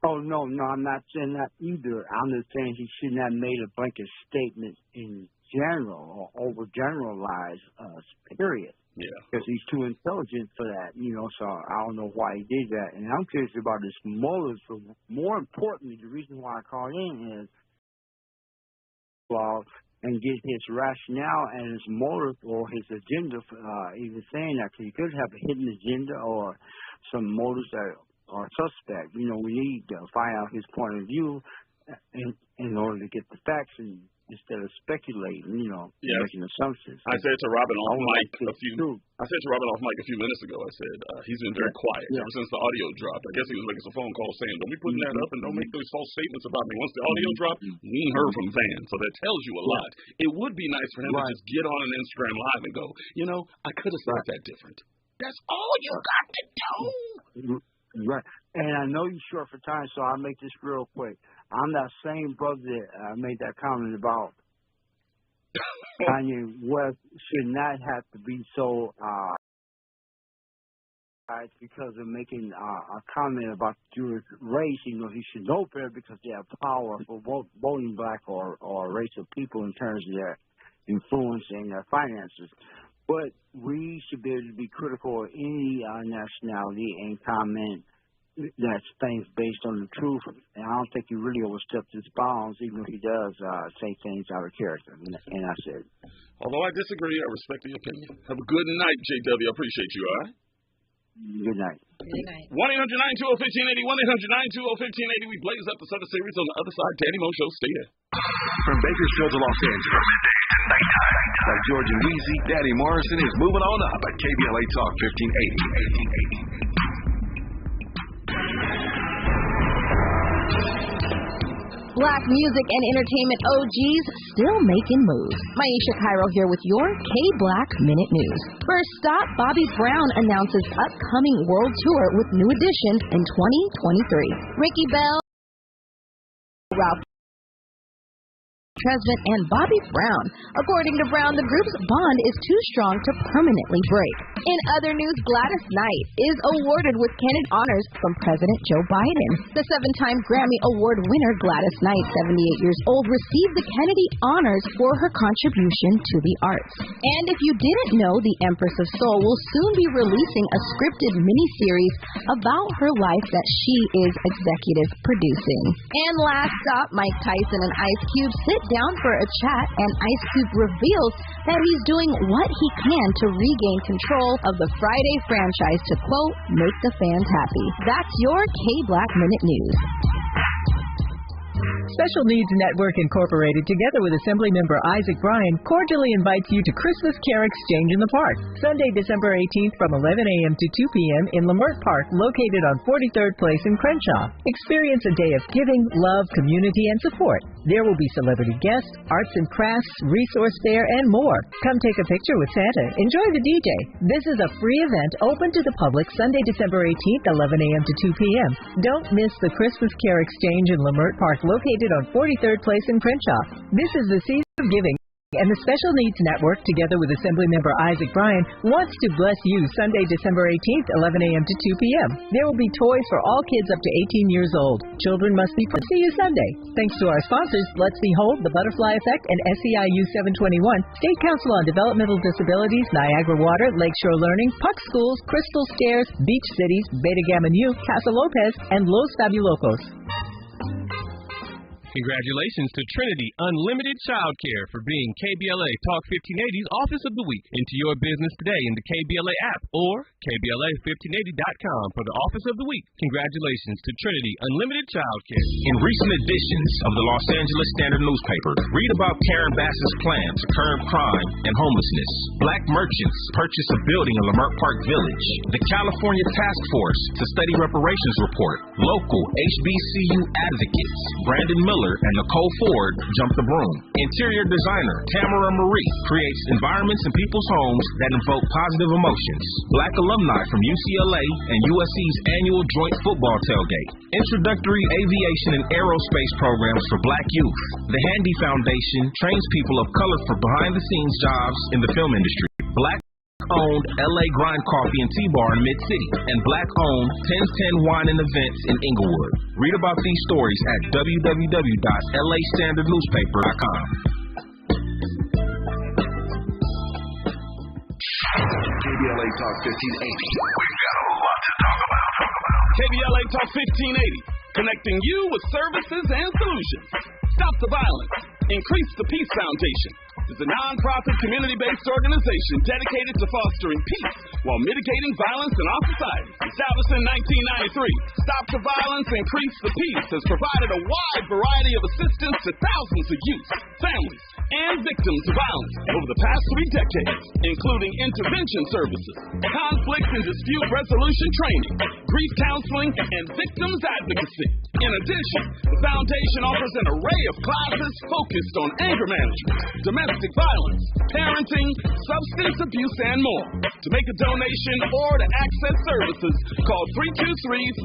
Speaker 12: Oh, no, I'm not saying that either. I'm just saying he shouldn't have made a blanket statement in general or overgeneralize us, period.
Speaker 2: Yeah.
Speaker 12: Because he's too intelligent for that, so I don't know why he did that. And I'm curious about his motives. So more importantly, the reason why I called in is and get his rationale and his motive or his agenda for even saying that. Because he could have a hidden agenda or some motives that are suspect. We need to find out his point of view in order to get the facts and instead of speculating, making assumptions.
Speaker 2: I said to Robin off mic a few minutes ago, I said, he's been very quiet ever since the audio dropped. I guess he was making some phone calls saying, don't be putting that up and don't make those false statements about me. Once the audio dropped, we ain't heard from Van. So that tells you a lot. It would be nice for him to just get on an Instagram live and go, I could have said that different. That's all you got to do.
Speaker 12: Right. And I know you're short for time, so I'll make this real quick. I'm that same brother that made that comment about Kanye West should not have to be so because of making a comment about Jewish race. You know, he should know better because they have power for voting black or racial people in terms of their influence and their finances. But we should be able to be critical of any nationality and comment that's things based on the truth. And I don't think he really overstepped his bounds, even if he does say things out of character. And that's it.
Speaker 2: Although I disagree, I respect the opinion. Have a good night, JW. I appreciate you, all right?
Speaker 12: Good night.
Speaker 11: Good night.
Speaker 2: 1-800-920-1580, 1-800-920-1580. We blaze up the Southern Series on the other side. Danny Mo Show. Stay there.
Speaker 5: From Bakersfield to Los Angeles, midday to nighttime. Like George and Weezy, Danny Morrison is moving on up at KBLA Talk 1580.
Speaker 19: Black music and entertainment OGs still making moves. Maisha Cairo here with your K-Black Minute News. First stop, Bobby Brown announces upcoming world tour with new edition in 2023. Ricky Bell, Ralph Tresvant, and Bobby Brown. According to Brown, the group's bond is too strong to permanently break. In other news, Gladys Knight is awarded with Kennedy honors from President Joe Biden. The 7-time Grammy Award winner Gladys Knight, 78 years old, received the Kennedy honors for her contribution to the arts. And if you didn't know, the Empress of Soul will soon be releasing a scripted miniseries about her life that she is executive producing. And last stop, Mike Tyson and Ice Cube sit down for a chat, and Ice Cube reveals that he's doing what he can to regain control of the Friday franchise to, quote, make the fans happy. That's your K-Black Minute News.
Speaker 20: Special Needs Network Incorporated, together with Assemblymember Isaac Bryan, cordially invites you to Christmas Care Exchange in the Park, Sunday, December 18th from 11 a.m. to 2 p.m. in Lamert Park, located on 43rd Place in Crenshaw. Experience a day of giving, love, community, and support. There will be celebrity guests, arts and crafts, resource fair, and more. Come take a picture with Santa. Enjoy the DJ. This is a free event open to the public Sunday, December 18th, 11 a.m. to 2 p.m. Don't miss the Christmas Care Exchange in Lamert Park, located on 43rd Place in Crenshaw. This is the season of giving, and the Special Needs Network, together with Assemblymember Isaac Bryan, wants to bless you Sunday, December 18th, 11 a.m. to 2 p.m. There will be toys for all kids up to 18 years old. Children must be put. See you Sunday. Thanks to our sponsors, Let's Behold, The Butterfly Effect, and SEIU 721, State Council on Developmental Disabilities, Niagara Water, Lakeshore Learning, Puck Schools, Crystal Stairs, Beach Cities, Beta Gamma Nu, Casa Lopez, and Los Fabulocos.
Speaker 7: Congratulations to Trinity Unlimited Childcare for being KBLA Talk 1580's Office of the Week. Into your business today in the KBLA app or KBLA1580.com for the Office of the Week. Congratulations to Trinity Unlimited Childcare.
Speaker 21: In recent editions of the Los Angeles Standard newspaper, read about Karen Bass's plan to curb crime and homelessness. Black merchants purchase a building in Lamert Park Village. The California Task Force to Study Reparations report. Local HBCU advocates Brandon Miller and Nicole Ford jump the broom. Interior designer Tamara Marie creates environments in people's homes that invoke positive emotions. Black alumni from UCLA and USC's annual joint football tailgate. Introductory aviation and aerospace programs for Black youth. The Handy Foundation trains people of color for behind-the-scenes jobs in the film industry. Black-owned LA Grind Coffee and Tea Bar in Mid-City, and Black-owned 1010 Wine and Events in Inglewood. Read about these stories at www.lastandardnewspaper.com.
Speaker 5: KBLA Talk 1580. We've got a lot to talk about.
Speaker 2: KBLA Talk 1580, connecting you with services and solutions. Stop the violence. Increase the Peace Foundation is a non-profit, community-based organization dedicated to fostering peace while mitigating violence in our society. Established in 1993, Stop the Violence, Increase the Peace has provided a wide variety of assistance to thousands of youth, families, and victims of violence over the past 3 decades, including intervention services, conflict and dispute resolution training, grief counseling, and victims advocacy. In addition, the foundation offers an array of classes focused on anger management, domestic violence, parenting, substance abuse, and more. To make a donation or to access services, call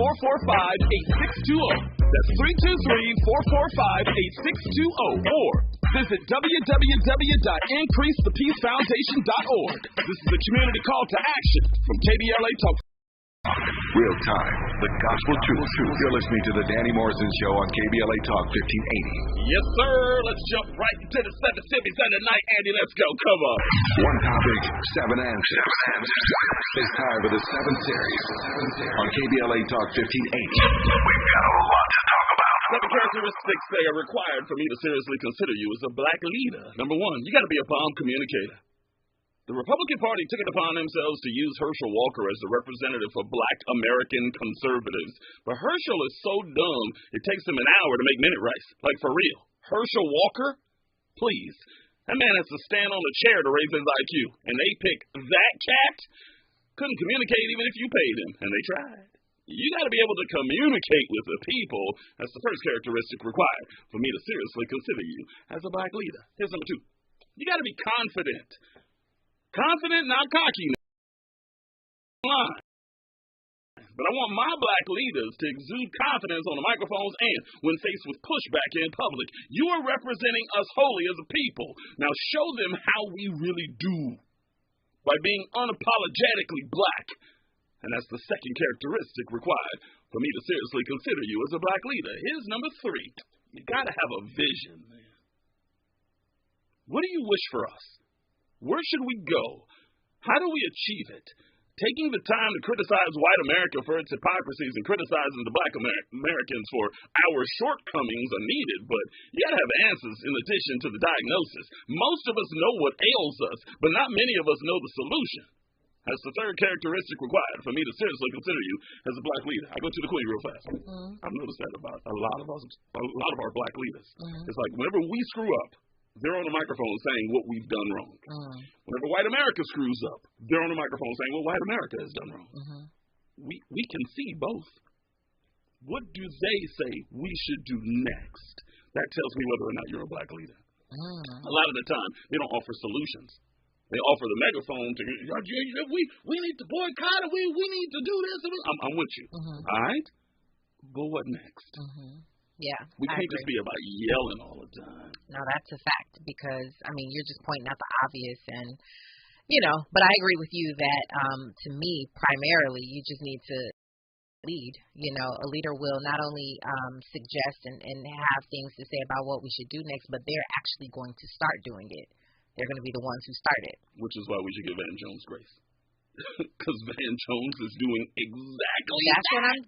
Speaker 2: 323-445-8620. That's 323-445-8620, or visit www.increasethepeacefoundation.org. This is a community call to action from KBLA Talk.
Speaker 5: real time, the gospel truth. You're listening to the Danny Morrison Show on KBLA Talk 1580.
Speaker 2: Yes, sir. Let's jump right into the Mississippi Sunday night. Andy, let's go. Come on.
Speaker 5: One topic, seven answers. It's time for the 7th series on KBLA Talk 1580. We've got a lot to talk about.
Speaker 2: 7 characteristics that are required for me to seriously consider you as a black leader. Number 1, you got to be a bomb communicator. The Republican Party took it upon themselves to use Herschel Walker as the representative for black American conservatives. But Herschel is so dumb, it takes him an hour to make minute rice. Like, for real. Herschel Walker? Please. That man has to stand on a chair to raise his IQ. And they pick that cat? Couldn't communicate even if you paid him. And they tried. You got to be able to communicate with the people. That's the first characteristic required for me to seriously consider you as a black leader. Here's number 2. You got to be confident. Confident, not cocky. But I want my black leaders to exude confidence on the microphones and when faced with pushback in public. You are representing us wholly as a people. Now show them how we really do by being unapologetically black. And that's the second characteristic required for me to seriously consider you as a black leader. Here's number 3. You got to have a vision, man. What do you wish for us? Where should we go? How do we achieve it? Taking the time to criticize white America for its hypocrisies and criticizing the black Americans for our shortcomings are needed, but you got to have answers in addition to the diagnosis. Most of us know what ails us, but not many of us know the solution. That's the third characteristic required for me to seriously consider you as a black leader. I go to the queen real fast. I've noticed that about a lot of our black leaders. It's like whenever we screw up, they're on the microphone saying what we've done wrong. Whenever white America screws up, they're on the microphone saying what white America has done wrong. We can see both. What do they say we should do next? That tells me whether or not you're a black leader. A lot of the time, they don't offer solutions. They offer the megaphone to we need to boycott it. We need to do this. I'm with you. All right? But what next?
Speaker 11: Yeah.
Speaker 2: We can't just be about yelling all the time.
Speaker 11: No, that's a fact because, I mean, you're just pointing out the obvious and, you know, but I agree with you that to me, primarily, you just need to lead. You know, a leader will not only suggest and have things to say about what we should do next, but they're actually going to start doing it. They're going to be the ones who start it.
Speaker 2: Which is why we should give Van Jones grace. Because Van Jones is doing exactly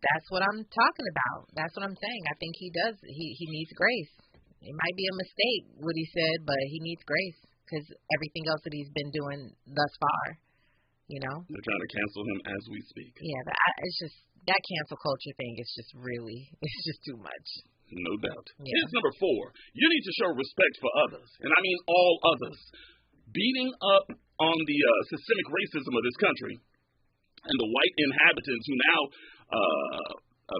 Speaker 11: That's what I'm talking about. That's what I'm saying. I think he does. He needs grace. It might be a mistake what he said, but he needs grace because everything else that he's been doing thus far, you know.
Speaker 2: They're trying to cancel him as we speak.
Speaker 11: Yeah, but it's just that cancel culture thing is just really, it's just too much.
Speaker 2: No doubt.
Speaker 11: Yeah.
Speaker 2: Here's number 4. You need to show respect for others, and I mean all others. Beating up on the systemic racism of this country and the white inhabitants who now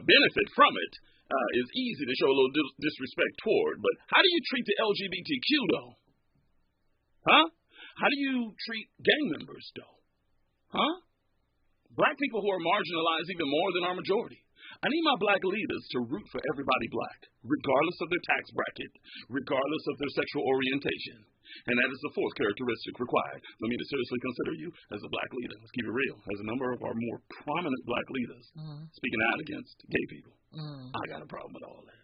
Speaker 2: benefit from it is easy to show a little disrespect toward. But how do you treat the LGBTQ, though? Huh? How do you treat gang members, though? Huh? Black people who are marginalized even more than our majority. I need my black leaders to root for everybody black, regardless of their tax bracket, regardless of their sexual orientation. And that is the 4th characteristic required for me to seriously consider you as a black leader. Let's keep it real. As a number of our more prominent black leaders speaking out against gay people, I got a problem with all that.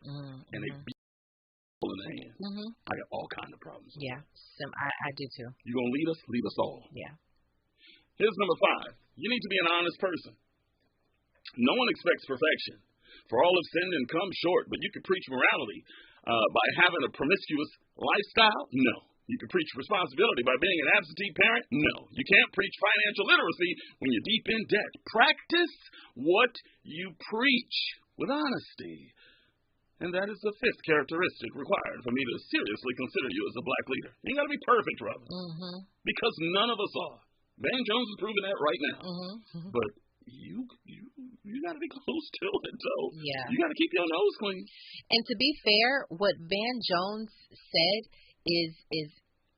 Speaker 2: And they beat people in the hand. I got all kinds of problems.
Speaker 11: Yeah, I do too.
Speaker 2: You gonna lead us? Lead us all.
Speaker 11: Yeah.
Speaker 2: Here's number 5. You need to be an honest person. No one expects perfection. For all have sinned and come short, but you can preach morality by having a promiscuous lifestyle? No. You can preach responsibility by being an absentee parent? No. You can't preach financial literacy when you're deep in debt. Practice what you preach with honesty. And that is the 5th characteristic required for me to seriously consider you as a black leader. You ain't got to be perfect, Robin. Because none of us are. Van Jones is proving that right now. But you got to be close to it, though.
Speaker 11: Yeah.
Speaker 2: You got to keep your nose clean.
Speaker 11: And to be fair, what Van Jones said is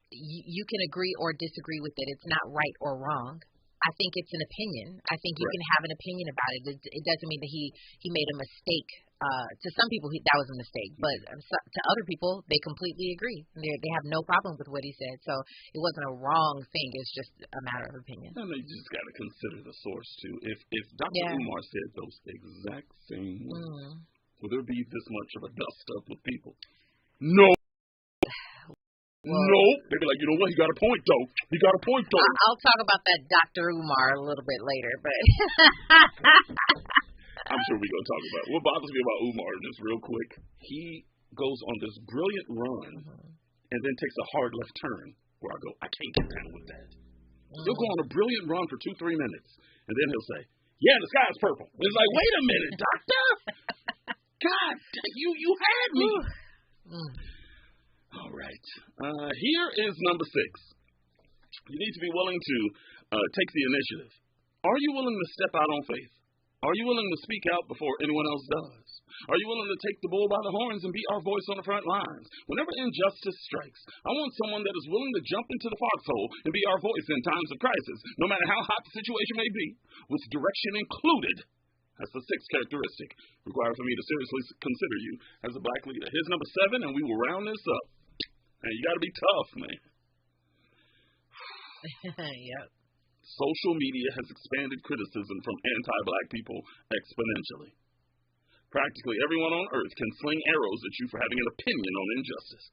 Speaker 11: you can agree or disagree with it. It's not right or wrong. I think it's an opinion. I think you can have an opinion about it. It doesn't mean that he made a mistake to some people that was a mistake, but to other people they completely agree. They have no problem with what he said. So it wasn't a wrong thing. It's just a matter of opinion.
Speaker 2: And they just got to consider the source too. If Dr. Umar said those exact same words, will there be this much of a dust up with people? No. No. They'd be like, you know what? He got a point, though.
Speaker 11: I'll talk about that Dr. Umar a little bit later, but
Speaker 2: I'm sure we're going to talk about it. What bothers me about Umar, just real quick, he goes on this brilliant run and then takes a hard left turn where I go, I can't get down with that. He'll go on a brilliant run for 2-3 minutes, and then he'll say, yeah, the sky's purple. It's like, wait a minute, doctor. God, you had me. All right. Here is number 6. You need to be willing to take the initiative. Are you willing to step out on faith? Are you willing to speak out before anyone else does? Are you willing to take the bull by the horns and be our voice on the front lines? Whenever injustice strikes, I want someone that is willing to jump into the foxhole and be our voice in times of crisis, no matter how hot the situation may be, with direction included. That's the 6th characteristic required for me to seriously consider you as a black leader. Here's number 7, and we will round this up. And you got to be tough, man.
Speaker 11: Yep.
Speaker 2: Social media has expanded criticism from anti-black people exponentially. Practically everyone on earth can sling arrows at you for having an opinion on injustice.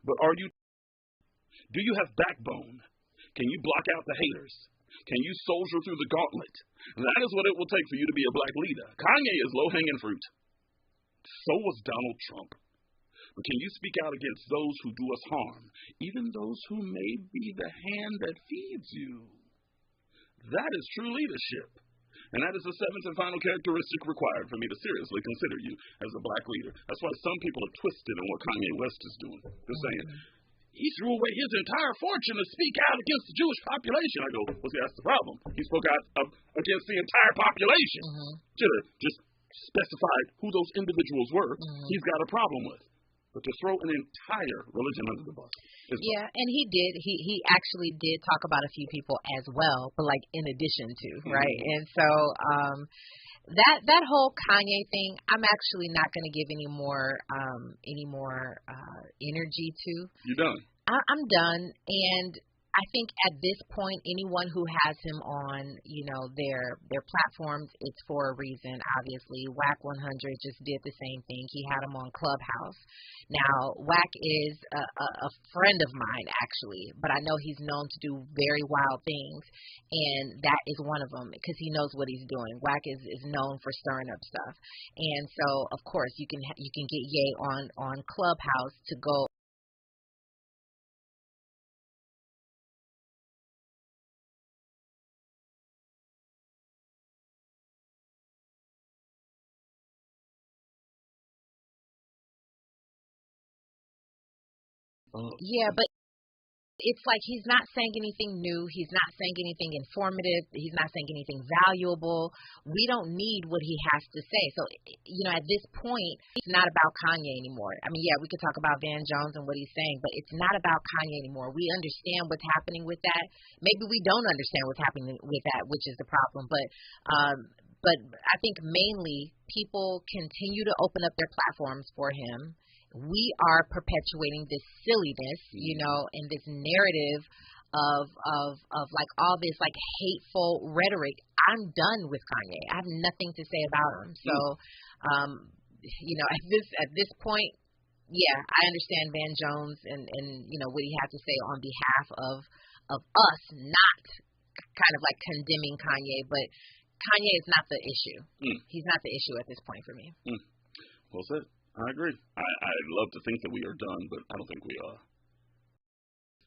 Speaker 2: But do you have backbone? Can you block out the haters? Can you soldier through the gauntlet? That is what it will take for you to be a black leader. Kanye is low-hanging fruit. So was Donald Trump. But can you speak out against those who do us harm, even those who may be the hand that feeds you? That is true leadership. And that is the 7th and final characteristic required for me to seriously consider you as a black leader. That's why some people are twisted in what Kanye West is doing. They're saying, he threw away his entire fortune to speak out against the Jewish population. I go, well, see, that's the problem. He spoke out against the entire population. Should have just specified who those individuals were. He's got a problem with. But to throw an entire religion under the bus.
Speaker 11: Yeah, and he did. He actually did talk about a few people as well, but like in addition to, right? And so that whole Kanye thing, I'm actually not going to give any more energy to.
Speaker 2: You're done.
Speaker 11: I'm done, and I think at this point, anyone who has him on, their platforms, it's for a reason. Obviously, WAC 100 just did the same thing. He had him on Clubhouse. Now, WAC is a friend of mine, actually, but I know he's known to do very wild things, and that is one of them because he knows what he's doing. WAC is known for stirring up stuff, and so of course you can get Ye on Clubhouse to go. Yeah, but it's like he's not saying anything new. He's not saying anything informative. He's not saying anything valuable. We don't need what he has to say. So, at this point, it's not about Kanye anymore. I mean, yeah, we could talk about Van Jones and what he's saying, but it's not about Kanye anymore. We understand what's happening with that. Maybe we don't understand what's happening with that, which is the problem. But I think mainly people continue to open up their platforms for him. We are perpetuating this silliness, and this narrative of like all this like hateful rhetoric. I'm done with Kanye. I have nothing to say about him. So, at this point, yeah, I understand Van Jones and what he had to say on behalf of us, not kind of like condemning Kanye, but Kanye is not the issue. He's not the issue at this point for me.
Speaker 2: Well said. I agree. I'd love to think that we are done, but I don't think we are.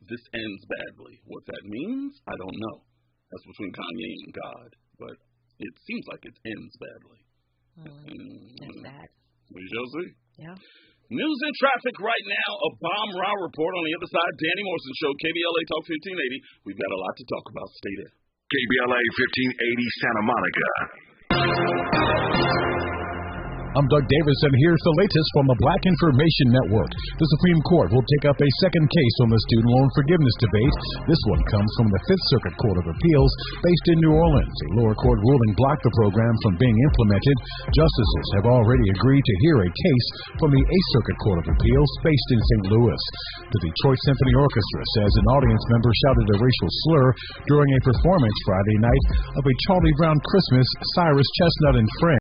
Speaker 2: This ends badly. What that means, I don't know. That's between Kanye and God, but it seems like it ends badly.
Speaker 11: That's sad.
Speaker 2: We shall see.
Speaker 11: Yeah.
Speaker 2: News and traffic right now, a bomb row report on the other side. Danny Morrison Show, KBLA Talk 1580. We've got a lot to talk about. Stay there.
Speaker 5: KBLA 1580 Santa Monica.
Speaker 13: I'm Doug Davis, and here's the latest from the Black Information Network. The Supreme Court will take up a second case on the student loan forgiveness debate. This one comes from the Fifth Circuit Court of Appeals based in New Orleans. A lower court ruling blocked the program from being implemented. Justices have already agreed to hear a case from the Eighth Circuit Court of Appeals based in St. Louis. The Detroit Symphony Orchestra says an audience member shouted a racial slur during a performance Friday night of a Charlie Brown Christmas, Cyrus Chestnut and Friends